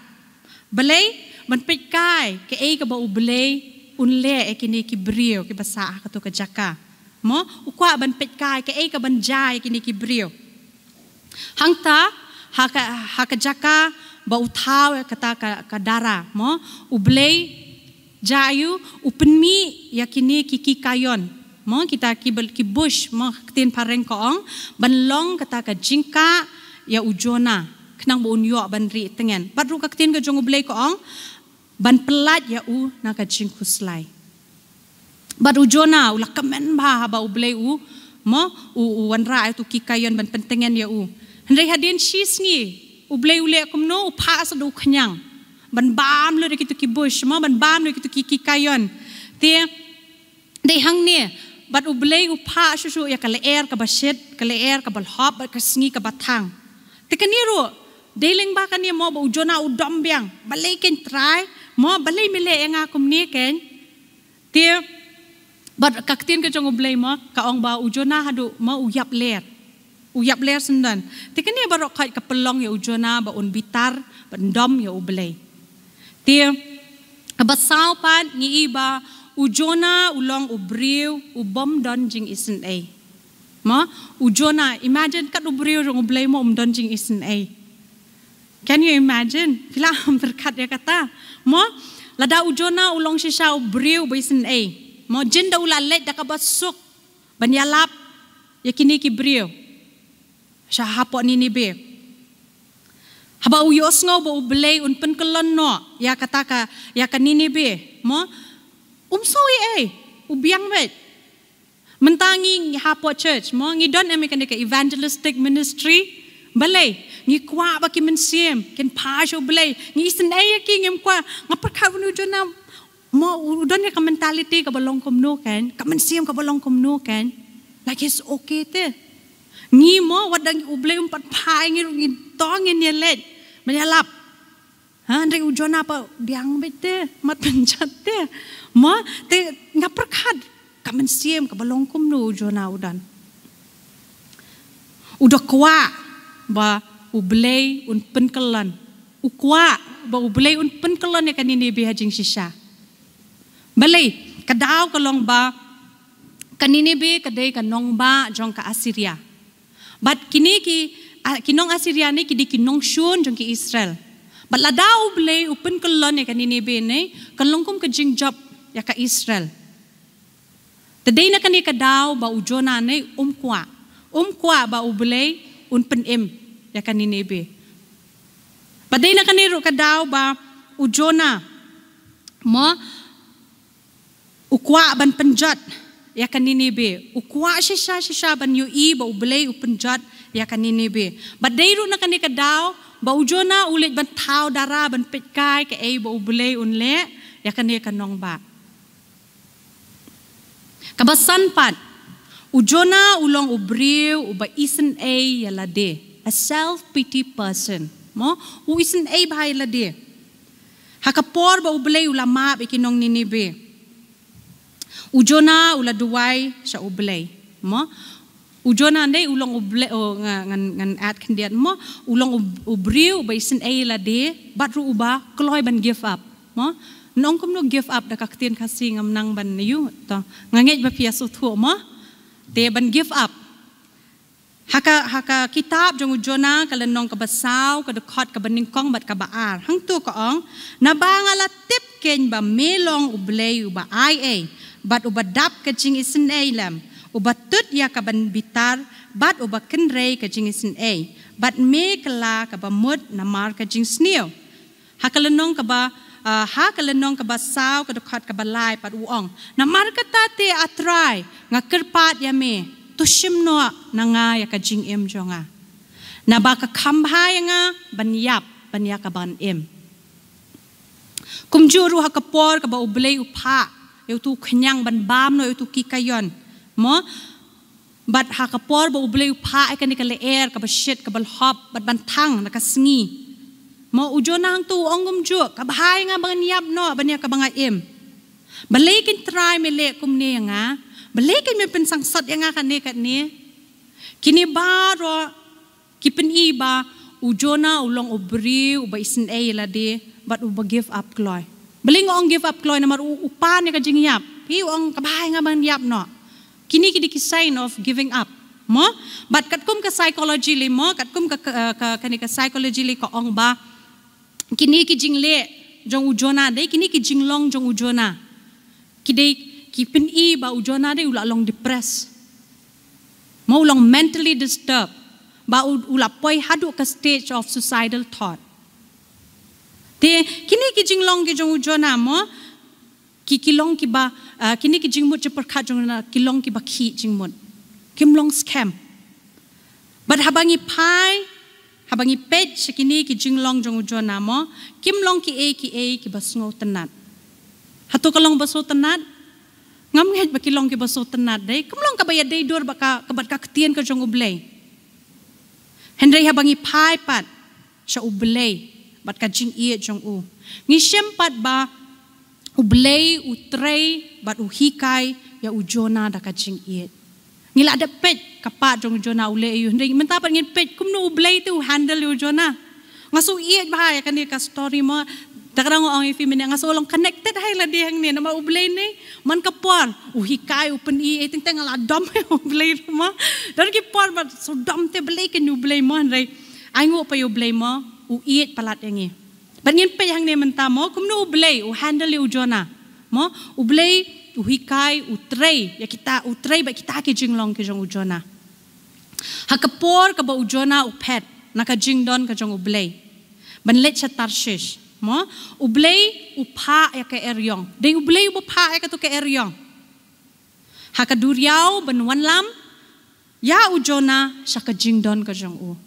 Balay ban pitkai ke ka ba ublay unle kini ki brio ki basa ka to ka jaka. Mo ukwa ban pitkai ke ka ban jai kini ki brio. Hangta haka jaka ba utaw kata ka dara mo ublay jayu upenmi yakini kiki kayon mo kita ki bush mo tin pareng koong banlong kata ka jingka ya ujona knang bo unyo ban ri tengen badru ka tin ka jong ublay koong ban pelat ya u na ka jingkuslai bad ujona ula kamen ba ublay u mo u wanra tu ki kayon ban pentengen ya u hendai hadin shisngi ublay ule kumno upha sa do khanyang ban bam lo kitu ki bush mo ban bam lo kitu ki kayon te dei hang ne bat ublay upha shu ya kale air ka baset kale air ka bal hop ka sngi ka batang te kaniro deling ba kani mo ba ujona udom biang balay ken try mo balay mile nga kumni ken te bat kaktin ka jong ublay mo kaong ba ujona hadu mo uyap ler sendan te kani barok khat ka pelong ya ujona ba un bitar bandom ya ublay Tia kabasaw pan ni iba ujona ulong ubriw ubom don jing isen a. Ma ujona imagine kat ubriw rong ublay mo don jing isen a. Can you imagine? Kila berkat ya kata. Ma lada ujona ulong sisa ubriw ba isen a. Ma jinda ulalet da kabasuk banyalap yakini ki briw. Sya hapot ni be. Haba uyos ngau ba ublay un penkelon no ya kata ka ya kanini be mo umsoi ubiang bet mentangi hapo church mo ngidon american ka evangelistic ministry balay ngi kwa ba ki mensiem ken pasho balay ngi isen ki ngem kwa ngapakha bunu jona mo udon ka mentality ka balong komno kan ka mensiem ka balong komno kan like it's okay te ngi mo wadang ublay umpat pai ngi tong ngi let menyalap Andre ujona pa biang bete mat penjat te mo te ngaperkat kamen siem ka balongkum no ujona udan udah kwa ba ublay un penkelan ukwa ba ublay un penkelan ya kanini be hajing sisa balay kadaw kalong ba kanini be kadai kanong ba jong ka Assyria but kinong Assyria ni kidi kinong shun jong ki Israel. Baladaw ublay upen kelon ya kanini bene kalongkum ka jingjab ya ka Israel. Taday na kani kadaw ba ujona ni umkwa ba ublay unpen ya kanini be. Paday na kani ro kadaw ba ujona mo ukwa ban penjat ya kanini be. Ukwa sisa ban yu ba ublay upenjat ya kanini be. Badayro na kani kadaw ba ujona ulit ban tao dara ban pitkai ka ba ublay unle ya kani kanong ba. Kabasan pat ujona ulong ubriw uba isen ya lade a self pity person mo u isen ba lade hakapor ba ublay ulama ikinong ninibe ujona ula duway sa ublay mo ujona ndai ulong uble ngan at kandian mo ulong ubriw ba isen lade batru uba kloy ban give up mo nong kum no give up da kaktin kasi ngam nang ban yu to ngangej ba piaso thu mo te ban give up haka kitab jong ujona kala nong ka basaw ka dekot ka baningkong bat ka baar hang tu ko ong nabangala tip ken ba melong ublay uba ai bat uba dap ka jing isen lam ubatut ya kaban bitar bat uba kenrei ka jing isen bat me kala ka ba mud na mar ka jing sneo hakalenong ka ba hakalenong ka ba saw ka dokhat ka balay pat uong na mar ka tate atray nga kerpat ya me tushim no na nga ya ka jing jonga na ba ka kambhay nga banyap banya ka ban kumjuru hakapor ka ba ublay upha yu tu khanyang ban bam no yu tu kikayon mo bat hakapor ba ublay upha ay kani kale air ka ba shit ka bal hop bat bantang nakasngi mo ujona hang tu ongum ju kabhay nga bangan yap no banya ka banga balikin try melek kum ne nga balikin me pen sangsat yang kan ne kat ne kini baro kipen iba ujona ulong ubri uba isin la de but uba give up kloy beling ong give up kloy namar upan ne ka jingyap hi ong kabay nga man yap no kini ki sign of giving up mo but kat kum ka psychology li mo kat kum ka kani ka psychology li ko ong ba kini ki jingle jong ujona de kini ki jinglong jong ujona kidai kipen ba ujona de ula long depressed mau long mentally disturbed ba ula poi hadu ka stage of suicidal thought te kini ki jinglong ki jong ujona mo ki kilong ki ba kini ki jingmut je perkhat jong na kilong ki ba ki jingmut kimlong scam but habangi pai habangi page kini ki jinglong jong ujona mo kimlong ki ki basngo tenat hatu kalong baso tenat ngam nget ba kilong ki baso tenat dei kimlong ka bayad dei dor ba ka kabat ka ketien ka jong ublay hendrai habangi pai pat sha ublay bat ka jing ie jong u ngi sempat ba ublay utrei bat uhikai ya ujona da ka jing ie ngila ada pet kapat jong ujona ule yu hendrai mentapat ngin pet kumno ublay tu handle ujona ngaso ie bahaya kan ka story mo takarang ang ifimine ngaso long connected hay la dihang ni nama ublay ni man kapor uhikai upen ie ting teng ala dom ublay mo dan ki por bat so dom te blay ken ublay mo hendrai ai ngo pa ublay mo u ie palat yangi ban ngin pe yang ni mentamo kumno ublay u handle ujona mo ublay uhikai utrei ya kita utrei ba kita ki jinglong ki jong ujona hakapor ka ba ujona upet naka jingdon ka jong ublay ban let cha tarshish mo ublay upha ya ka eryong de ublay upha ya ka to ka eryong hakaduriaw ban wanlam ya ujona sa ka jingdon ka jong u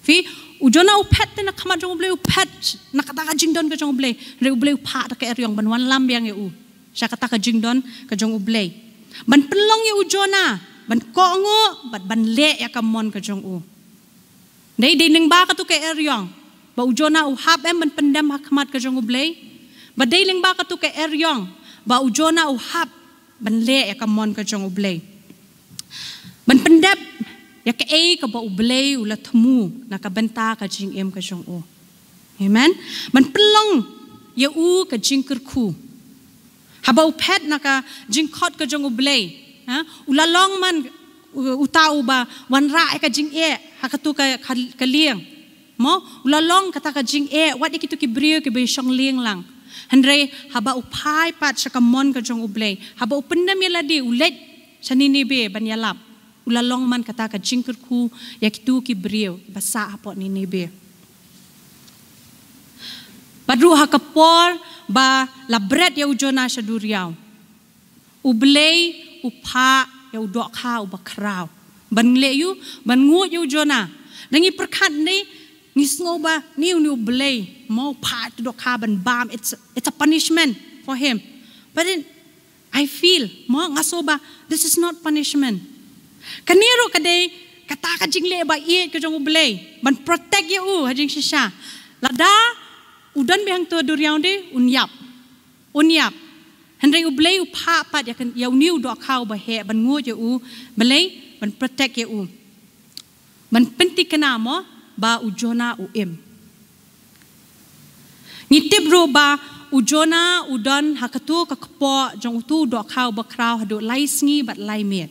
fi ujona upet na kama jong ublay upet nakata ka jingdon ka jong ublay re ublay upha ta ka eryong ban wanlam yang ya u siya kata ka jingdon ka jong ublay ban pelong ya ujona ban kongo ban le ya kamon ka jong u dei ning ba ka to ka eryong ba ujona u hab ban pendam hakmat ka jong ublay ba dei ning ba ka to ka eryong ba ujona u hab ban le ya kamon ka jong ublay ban pendap ya ka ka ba ublay ula thmu na ka benta ka jing em ka jong u amen ban pelong ya u ka jingker khu habau pet naka jingkot ka jong ublay ulalong man utau ba wanra ka jing hakatu ka liang mo ulalong kata ka jing wat ikitu ki brio ki be shong liang lang hendrai haba upai pat sa kamon ka jong ublay haba upendam yala di ulet sanini be ban yalap ulalong man kata ka jingker ku yakitu ki brio basa apot ni be padru hakapor ba labret ya ujona sa duriaw ublay upha ya udok ka ubakraw ban leyu ban ngut ya ujona nangi perkat ni ngisngo ba ni ublay mo pa to dok ka ban bam it's a punishment for him but then I feel mo ngaso ba this is not punishment kaniro kadai kata ka jingle ba ie ka jong ublay ban protect ya u hajing shisha lada udan behang tu duriaw de unyap hendrai ublay upha pat ya kan ya uniu do khau ba he ban ngo je u balai ban protect ya u ban pentik kana mo ba ujona u em ngitip ro ba ujona udan hakatu ka kpo jong tu do khau ba kraw hadu lai sngi bat lai met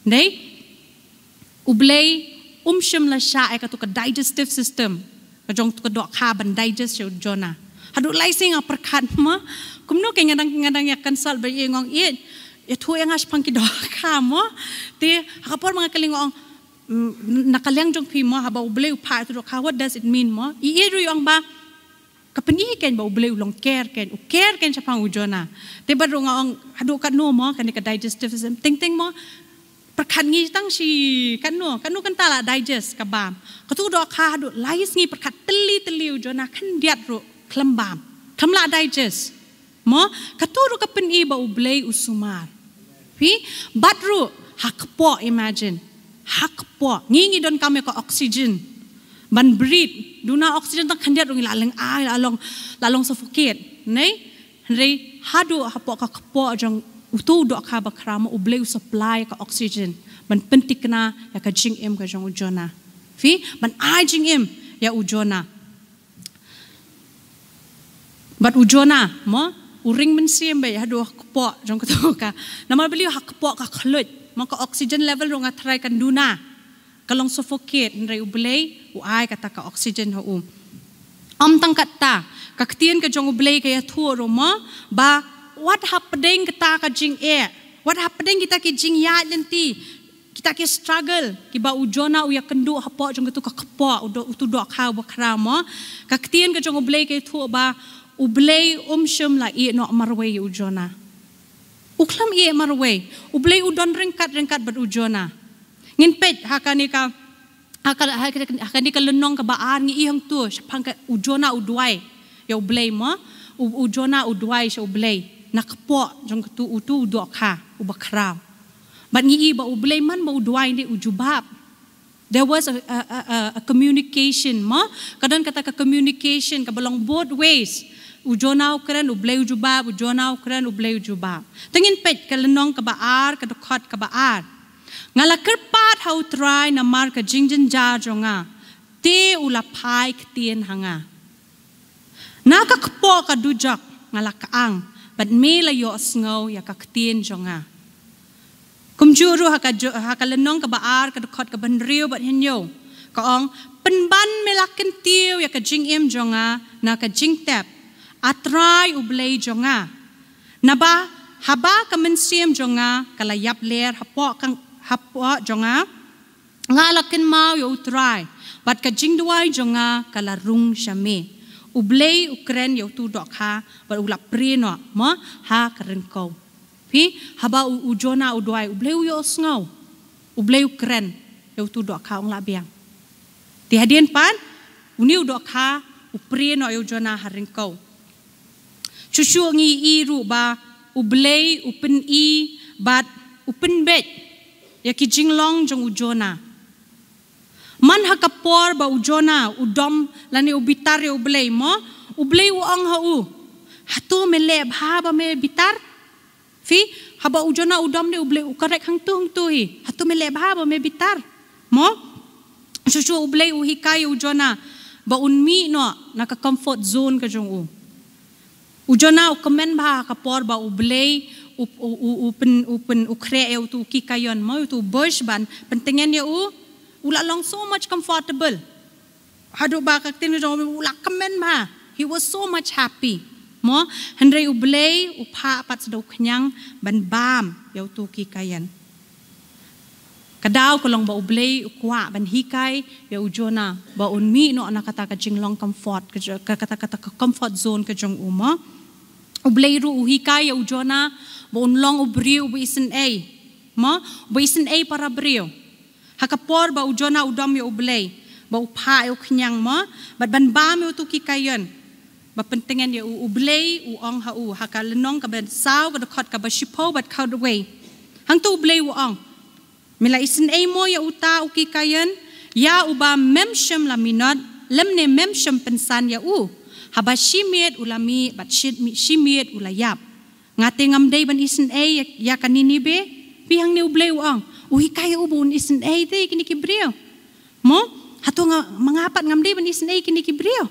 nei ublay shim la sha ka tu ka digestive system kajong tu dok ha ban digest jona hadu laising perkat ma kumno ke ngadang ya kansal ba ngong it ya thu yang as pangki dok ha mo ti hakapor mga kalingong nakalyang jong pi mo haba ublay upha tu dok ha what does it mean mo iiru yung ba kapani ken ba ublay ulong care ken sa pang ujona ti ba ngong hadu kanu mo kan ka digestive system ting mo perkat ngi tang si kanu kan tala digest ka bam katu dok ha du lais ngi perkat teli ujona kan diat ro klembam kamla digest mo katu ro ka pen ba ublay usumar pi badru hakpo imagine hakpo ngi don kame ko oxygen ban breathe duna oxygen tak kan diat ro laleng lalong suffocate nei Henry hadu hapok ka kepo jong utu dok ka bakrama ublei supply ka oxygen ban pentik na ya ka jing em ka jong ujona fi ban ai jing em ya ujona bat ujona mo uring men siem ba ya do kepo jong ka to ka nama beliau hak kepo ka khlut mo ka oxygen level rong atrai kan duna kalong suffocate Henry ublei u ai kata ka oxygen ho tangkat ta kaktian ka jong ublei kaya thuo roma ba what happening kita ka jing what happening kita ki jing ya lenti kita ki struggle ki ba ujona u ya kendu hapo jong tu ka kepo utu dok ha ba krama kaktian ka jong ublei kaya thuo ba ublei shum la i no marwe ujona uklam i marwe ublei udon ringkat bat ujona ngin pet hakani ka hakani ka lenong ka baan ngi ihang tu sapang ka ujona udwai ya ublei mo ujona udwai sha ublei nakpo jong tu utu dok ha ubakraw bat ngi ba ublei man ba udwai ni ujubab there was a communication mo kadang kata ka communication ka belong both ways ujona ukran ublei ujubab ujona ukran ublei ujubab tengin pet ka lenong ka baar ka dokot ka baar ngala kerpat hau try na mar ka jingjen jar jonga te ulapai ktien hanga naka kpo ka dujak ngala kaang bat me la yo sngo ya ka ktien jonga kumjuru haka lenong ka baar ka dokot ka banriu bat henyo ka ong penban melaken tiu ya ka jing em jonga na ka jing tap atrai ublei jonga naba haba ka mensiem jonga kala yap ler hapo jonga ngalakin mau yo try bat ka jingduai jonga kala rung shame ublei ukren yo tu dok ha bat ulap preno mo ha karengko pi haba ujona udwai ublei yo sngo ublei ukren yo tu dok ha ongla biang ti hadien pan uni dok ha upreno yo jona harengko chuchu ngi i ru ba ublei upen i bat upen bet ya ki jinglong jong ujona man hakapor ba ujona udom lani ubitar ya ublei mo ublei uang hau hatu mele bha ba me bitar fi haba ujona udom ni ublei ukarek hang tu hi hatu mele bha ba me bitar mo chuchu ublei uhikai ujona ba unmi no naka comfort zone ka jong ujona ukamen bha kapor ba ublei upen ukre eu tu kikayon mo tu bush ban pentingan ya ula long so much comfortable hadu ba kaktin ula kamen ma he was so much happy mo Henry ublei upha pat sedau kenyang ban bam eu tu kikayan kadau kolong ba ublei ukwa ban hikai ya ujona ba unmi no anakata ka jinglong comfort kata comfort zone ka jong uma ublei ru uhikai ya ujona ba unlong ubriu ba isen a mo ba isen a para briu hakapor ba ujona udom ya ublei ba upha eu kenyang mo bat ban bam eu tu kikayon ba pentingan ya ublei uong hau hakalenong ka ban saw ka dokot ka ba shipo bat ka way hang tu ublei uong mila isen a mo ya uta ukikayon ya uba memshem laminot lemne memshem pensan ya haba shimiet ulami bat shimiet ulayap ngate ngamdei ban isen a ya kanini be pihang ni ublei uang uhikaya ubun isen a te kini kibriyo mo hato nga mangapat ngamdei ban isen a kini kibriyo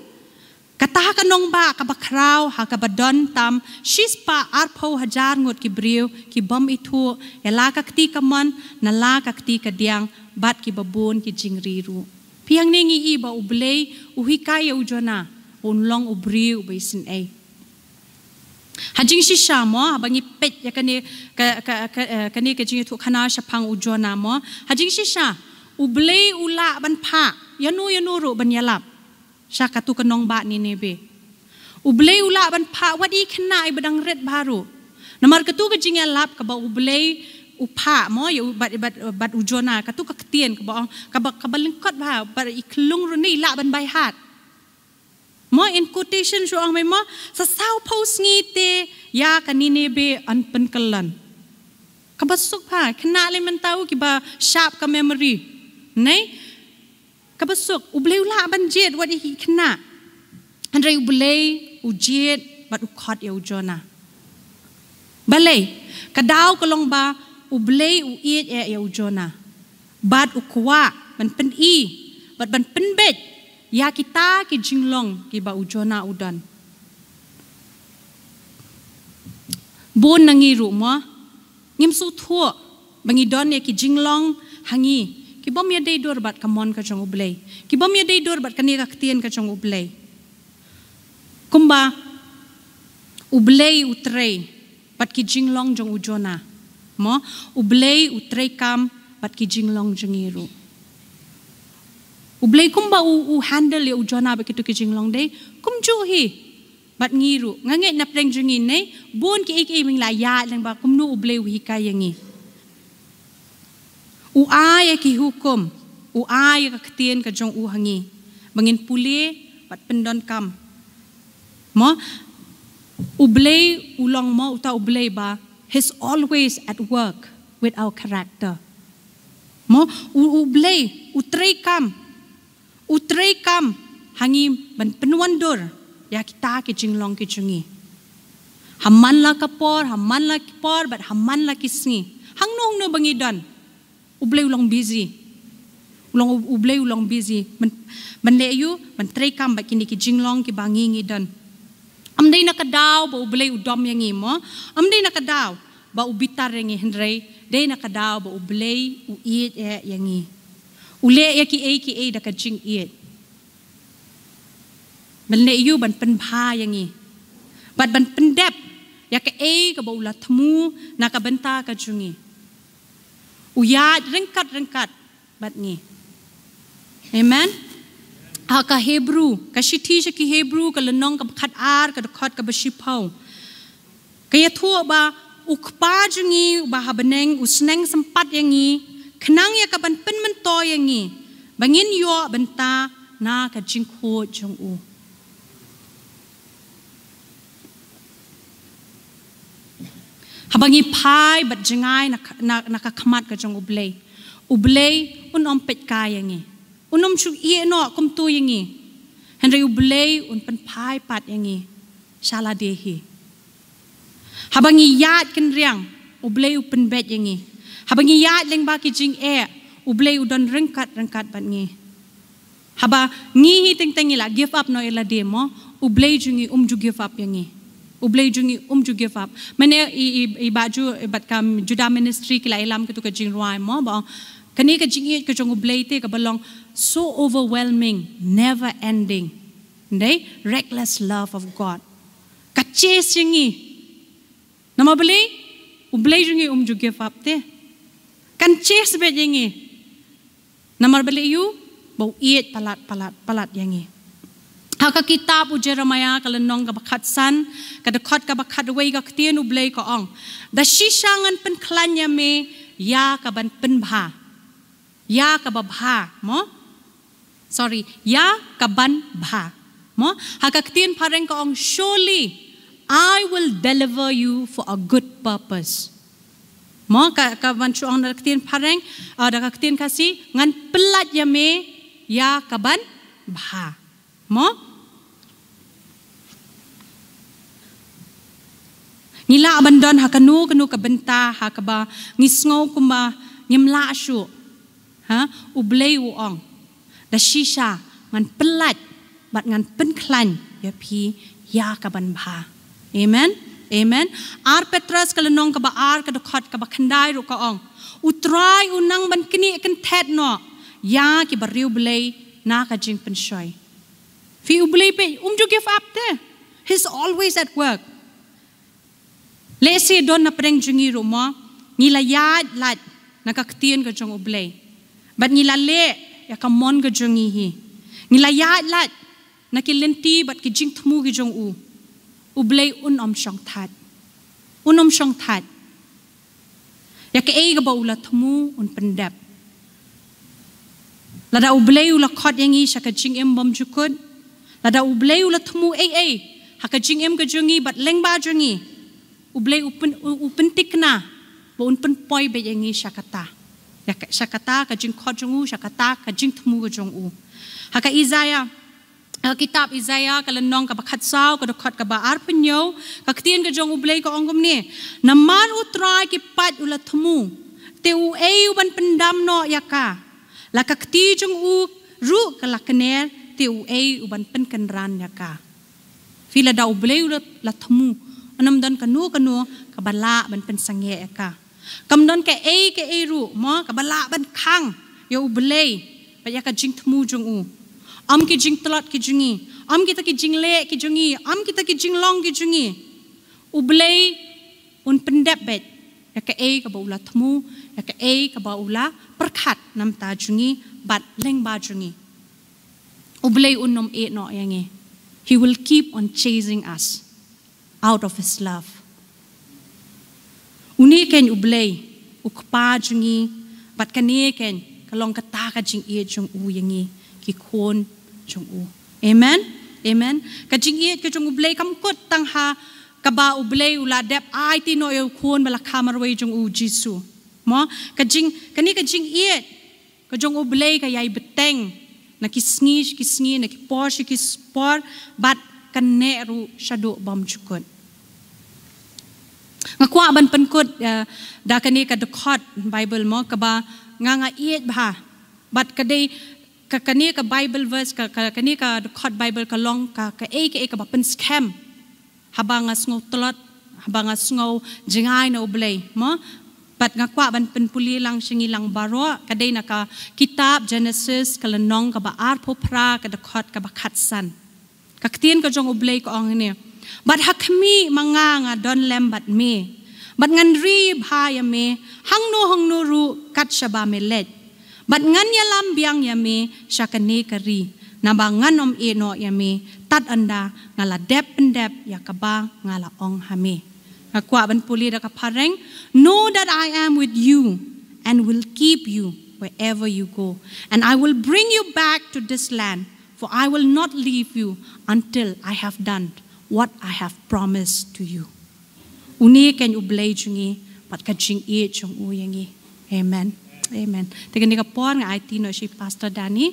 kataha kanong ba kabakraw hakabadon tam shispa arpo hajar ngot kibriyo ki bom itu elaka kti kaman nalaka kti kadiang bat ki babun ki jingriru pihang ni ngi iba ublei uhikaya ujona unlong ubriu ba isen a hajing shisha mo abangi pet ya kani ka jing tu khana shapang ujona mo hajing shisha ublei ula ban pha yanu ru ban yalap sha katu kanong ba ni nebe ublei ula ban pha wadi khna ai badang red baru namar katu ka jing yalap ka ba ublei upha mo ya bat ujona katu ka ktien ka ba balingkot ba bar iklung ru ni la ban bai hat mo in quotation so ang may mo sa sao post ngite ya kanine be anpen kalan kabasuk pa kanale man tao kiba sharp ka memory nay kabasuk ublay ula ban jet what hi kna andre ublay ujet bat ukot ya ujona balai kadau kalong ba ublei uit ya ujona bat ukwa ban pen i bat ban pen bet ya kita ki jinglong ki ba ujona udan bon nangiru mo ngim su thua bangi don ya ki jinglong hangi ki bom ya dei dor bat kamon ka jong ublei ki bom ya dei dor bat kani ka ktien ka jong ublei kumba ublei utrei bat ki jinglong jong ujona mo ublei utrei kam bat ki jinglong jengiru ublei kumba u handle ya ujona ba kitu ki jinglong dei kumju hi bat ngiru ngange na preng jengin nei bon ki ek ming la ya lang ba kumnu ublei wi ka yangi u ay ki hukum u ay ka ktien ka jong u hangi bangin pule bat pendon kam mo ublei ulong mo uta ublei ba he's always at work with our character mo ublei utrei kam hangi ban penuan dor ya kita ki jinglong ki jungi hamman la kapor bat hamman la kisni hangnong no bangi dan ublei ulong busy man le yu man trei kam ba kini ki jinglong ki bangi ngi dan amdei nakadaw ba ublei udom yangi mo amdei nakadaw ba ubitar yangi hendrei dei nakadaw ba ublei uit yangi ule ya ki da ka jing iet man le yu ban pen bha yangi bat ban pendep ya ka ka ba ulat thmu na ka benta ka jungi uyat rengkat bat ngi amen ka Hebrew ka shithi ki Hebrew ka lenong ka khat ar ka khot ka bashipau kaya thua ba ukpa jungi ba habeneng usneng sempat yangi khnang ya ka ban pen man to yangi bangin yo benta na ka jingkho jong u habangi phai bat jengai na ka khamat ka jong ublei unom pet ka yangi unom chu i no kum tu yangi henry ublei un pen phai pat yangi shala dehi habangi yat ken riang ublei upen bet yangi habangi yat leng ba ki jing ublei udon rengkat bat ngi haba ngi hi teng ila give up no ila demo ublei jungi ju give up yangi ublei jungi ju give up mane i baju bat kam juda ministry kila ilam ke tu ka jing ruai mo ba kani ka jing ka jong ublei te ka balong so overwhelming never ending nei reckless love of God ka chase yangi nama ublei jungi ju give up te kan chase bet yangi namar beli yu bau iet palat yangi haka kitab u Jeremiah kalenong ka bakhatsan kada khot ka bakhat wei ka ktien ublei ko ong da shishangan pen klanya me ya ka ban pen bha ya ka ba bha mo sorry ya ka ban bha mo haka ktien pareng ko ong surely I will deliver you for a good purpose mo ka ban chu ong da ktien pareng da ka ktien kasi ngan pelat ya me ya ka ban bha mo ngila abandon hakanu ka benta hakaba ngisngo kuma ngimla shu ha ublei uong da shisha ngan pelat bat ngan pen klan ya pi ya ka ban bha amen ar Petrus kalenong ka ba ar ka khot ka ba khandai ru ka ong utrai unang ban kini kan thet no ya ki ba riu blei na ka jing pen shoy fi ublei pe ju give up te he's always at work lesi don na preng jungi rumo ngila yad lat nakaktien ka jong ublei bat ngila le ya kamon ka jungi hi ngila yad lat nakilenti bat ki jing thmu ki jong ublei unom shong that ya ke ga ba ula thmu un pendap lada ublei ula khot yangi shaka jing em bom jukut lada ublei ula thmu haka jing em ka jungi bat leng ba jungi ublei upen tikna ba un pen poi be yangi shakata ya shakata ka jing khot jungu shakata ka jing thmu ka jong haka Isaiah kitab Isaiah kalenong kabakat saw kadokot kabaar penyo kaktian ka jong ublay ko ongom ni naman utray kipat ulat temu teu eu ban pendam no yaka la kakti jong u ru kalakner teu eu ban penkenran yaka fila da ublay ulat la temu anam dan kanu kabala ban pensange yaka kamdon ke ru mo kabala ban khang yo ublay pa yaka jing temu jong u am ki jing telat ki jungi am kita ki jing le ki jungi am kita ki jing long ki jungi ublay un pendep bet ya ka ka baula temu ya ka baula perkat nam ta jungi bat leng ba jungi ublay un nom no yangi he will keep on chasing us out of his love uni ken ublay ukpa jungi bat kane ken kalong kata ka jing jung u yangi ki khon chung u amen amen ka jing ka chung ublay kam kot tang ha ka ba ublay ula dep ai ti no yo khon bala khamar we chung u jisu mo ka jing ka jong ublay ka yai beteng na kisngi na ki por bat kan ne ru shado bam chukot ngakwa ban penkot da kani ka dokot bible mo ka ba nga iet ba bat kadai kani ka Bible verse kani ka dokot Bible ka long ka ka ba pen scam habang ngau telat habang ngau jengai na ublay mo pat ngakwa ban pen puli lang singi lang baro kadai na ka kitab Genesis kalenong ka ba ar popra ka dokot ka ba khatsan kaktian ka jong ublay ko ang ni bat hakmi manga nga don lembat me bat ngan ri bhaya me hangno ru kat shaba me let bat ngan yalam biang yame syakane kari nabangan om no yame tat anda ngala dep pendep yakaba ngala ong hame akwa ban puli da kapareng know that I am with you and will keep you wherever you go and I will bring you back to this land for I will not leave you until I have done what I have promised to you uni ken ublay jungi pat ka jing chung uyangi amen amen. Tegan ni kapor nga IT no si Pastor Danny.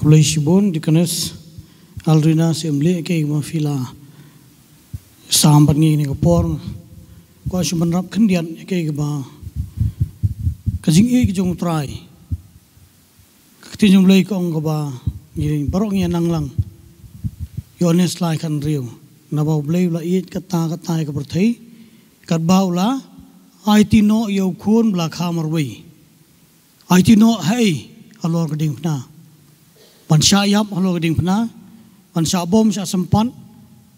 Kablay sibon dikanes Alrina Assembly kay mafila sambat ni kapor ko si manrap kandian kay ba kajing jong try tinjung lay ko ang kaba ni barok niya nang lang yones lai kan riu na ba blay la it kata ka berthai kat ba la ai ti no yo khun bla khamar we ai ti no hey alor gading na pan sha yap alor gading na pan sha bom sha sempan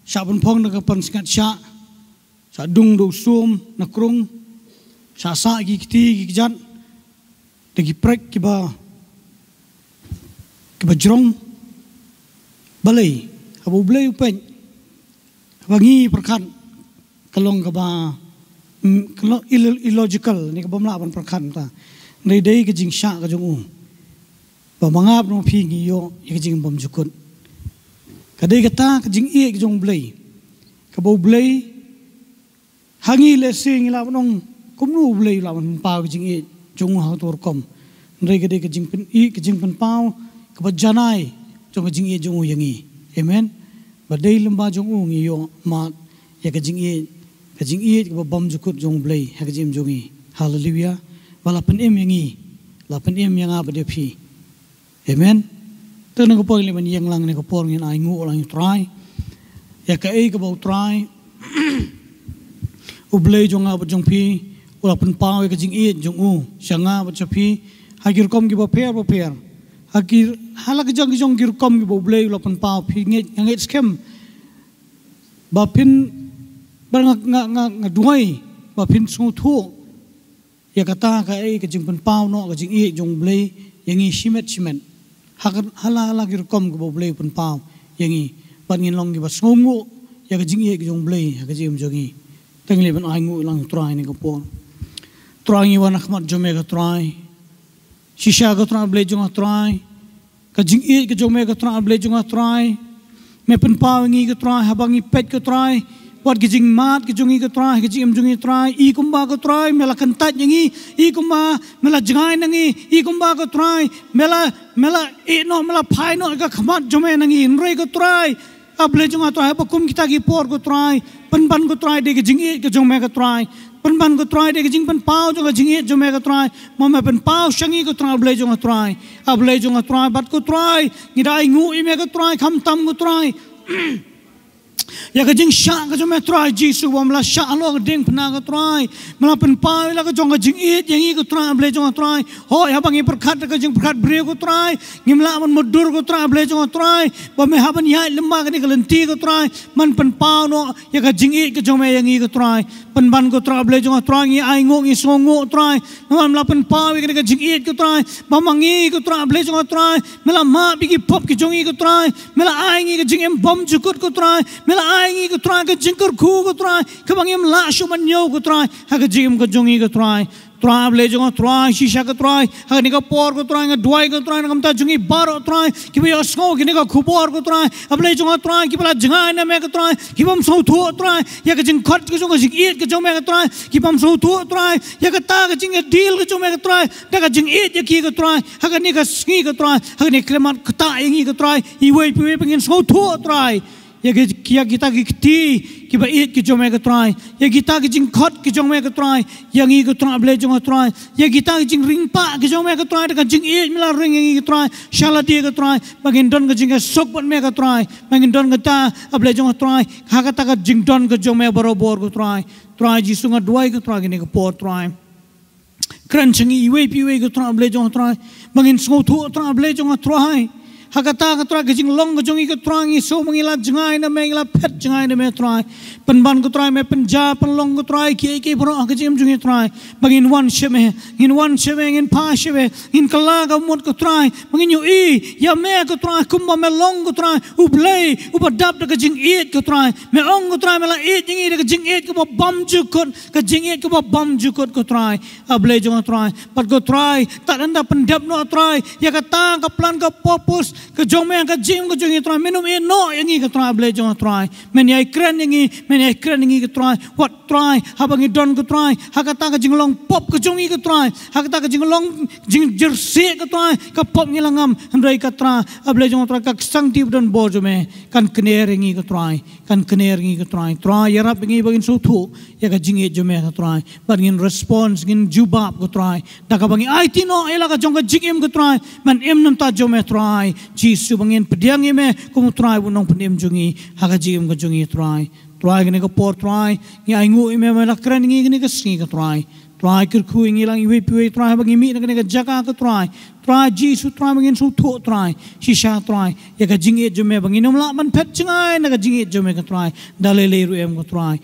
sha bun phong na pan skat sha dung do sum na krung sha sa gi kti gi jan de gi prek ki ba bajrong balay abu blay upen abangi perkan kalong kaba kalau illogical ni kaba melaban perkan ta nei dei ke jing sha ka jong ba mangap no phi gi yo ke jing bom jukun ka dei kata ke jing ke jong blay ka bo blay hangi le sing la nong kum nu blay la man pa ke jing jong ha tor kom nei ke dei ke jing pen pau kabajanai jong jing jong yangi amen badai lamba jong ngi yo ma ya ka jing ka bam jukut jong blay ha ka jim jongi hallelujah wala pen yangi la pen yanga bade phi amen to na ko poi le man yang lang ne ko por ngin ai ngu lang try ya ka ka bo try u blay jong ba jong phi wala pen pau ka jing jong shanga ba chapi hagir kom ki ba per akir halak jong gir kom gi boblay lo pan pau phi nge scam ba pin bar nga duai ba pin su thu ya kata ka ka jing pan pau no ka jing jong blay yangi simet hala gir kom gi boblay pan pau yangi ban ngin long gi ba songu ya ka jing jong blay ka jim jongi tengle ban ai ngu lang try ni ko po try ni wan akhmat jome ka try shisha ka try blay jong try ka jing ka jome ka try blay jong try me pen pau ngi ke trai habangi pet ke trai wat ke jing mat ke jungi ke trai ke jing jungi trai I kumba ke trai mela kentat ngi I kumba mela jangai ngi I kumba ke trai mela no mela phai no ka khamat jome ngi nrei ke trai able junga trai pakum kita ki por ke trai pen ke trai de ke jing ke jome ke trai pen ke trai de ke jing pen pau junga jing jome ke trai mama pen pau shangi ke trai able junga trai bat ke trai ngidai ngu I me ke trai kham tam ke trai ya ka jing sha ka jome trai jisu wamla sha lo ding pna ka trai mala pen pa la ka jong ka jing it yang ka trai ble jong trai ho ya bangi perkhat ka jing perkhat bre ko trai ngimla man mudur ko trai ble jong trai ba me haban ya lemma ka ni ka lenti ko trai man pen pa no ya ka jing it ka jome yang ka trai pen ban ko trai ble jong trai ngi ai ngo ngi so ngo trai mala pen pa wi ka jing it ko trai ba mangi ko trai ble jong trai mala ma bi ki pop ki jong ko trai mala ai ngi ka jing em bom jukut ko trai mela ai ngi ko trai ka jingkur khu ko trai ka bangim la shuman yo ko trai ha ka jim ko jongi ko trai trai ble jong trai shisha ko trai ha ni ka por ko trai nga duai ko trai ngam ta jongi baro trai ki bi osco ki ni ka khubor ko trai able jong trai ki bala jangai na me ko trai ki bam so thu trai ya ka jing khat ko jong jing it ko jong me ko trai ki bam so thu trai ya ka ta ka jing deal ko jong me ko trai ta ka jing it ya ki ko trai ha ka ni ka ski ko trai ha ni kremat kata ngi ko trai I wei pi pengin so thu trai ya kita kiti ki ba it ki jome ka trai ya kita ki jing khot ki jome ka trai yang I ka trai ble jong trai ya kita ki jing ring pa ki jome ka trai ka jing it mila ring ngi ka trai shala ti ka trai bagin don ka jing ka sok ban me ka trai bagin don ka ta ble jong trai ha ka ta ka jing don ka jome barobor ka trai jisu nga duai ka trai ni ka por trai kran chingi iwe pi we ka trai ble jong trai bagin so thu trai ble jong trai hakata ka trai gijing long jongi ka trai ngi so mangila jangai na mengila pet jangai na me trai penban ka trai me penja penlong ka trai ki bro ka jim jungi trai bagin one sheme in pa sheme in kala ka mot ka trai bagin yu I ya me ka trai kumba me long ka trai ublei upadap ka jing it ka trai me ong ka trai me la it ngi ka jing it ka bam jukot ka jing it ka bam jukot ka trai ablei jong trai pat ka trai tak anda pendap no trai ya ka ta ka plan ka purpose ka jong me ka jim ka jong trai menum e no yangi ka trai ble jong trai men yai kren yangi ka trai what trai habangi don ka trai hakata ka jing long pop ka jong ka trai hakata ka jing long jing jersey ka trai ka pop ngi langam handai ka trai able jong trai ka sang ti don bo jo me kan kner yangi ka trai yarap ngi bagin so thu ya ka jing e jo me ka trai bagin response ngin jubab ka trai da ka bangi ai ti no ela ka jong ka jing em ka trai man em nam ta jo me trai jisu bangin pediang me kum trai bunong penem jungi haka jim ka jungi trai gini ka por trai ngi aingu me me lakran ngi gini ka singi ka trai kir khu ngi lang iwe piwe trai bangi mi gini ka jaka ka trai jisu trai bangin so thu trai shisha trai ya ka jingi jume bangi nom la man phet jangai na ka jingi jume ka trai dalele ru em ka trai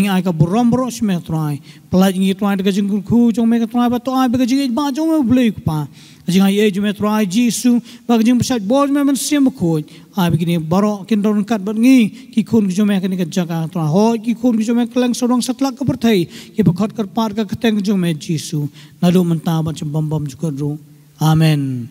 ngi ai ka borom boros me trai pelaj ngi trai ka jing khu jong me ka trai ba to ai ba ka jingi ba jong me blei pa jingai e jume trai jisu ba jing besat bol me man sim khoj ai begini baro kin don kat bat ngi ki khun jume ka ni ka jaka trai ho ki khun jume klang sorong satlak ka perthai ki bakhot kar par ka khteng jume jisu nalu man ta ba bam jukar ru amen.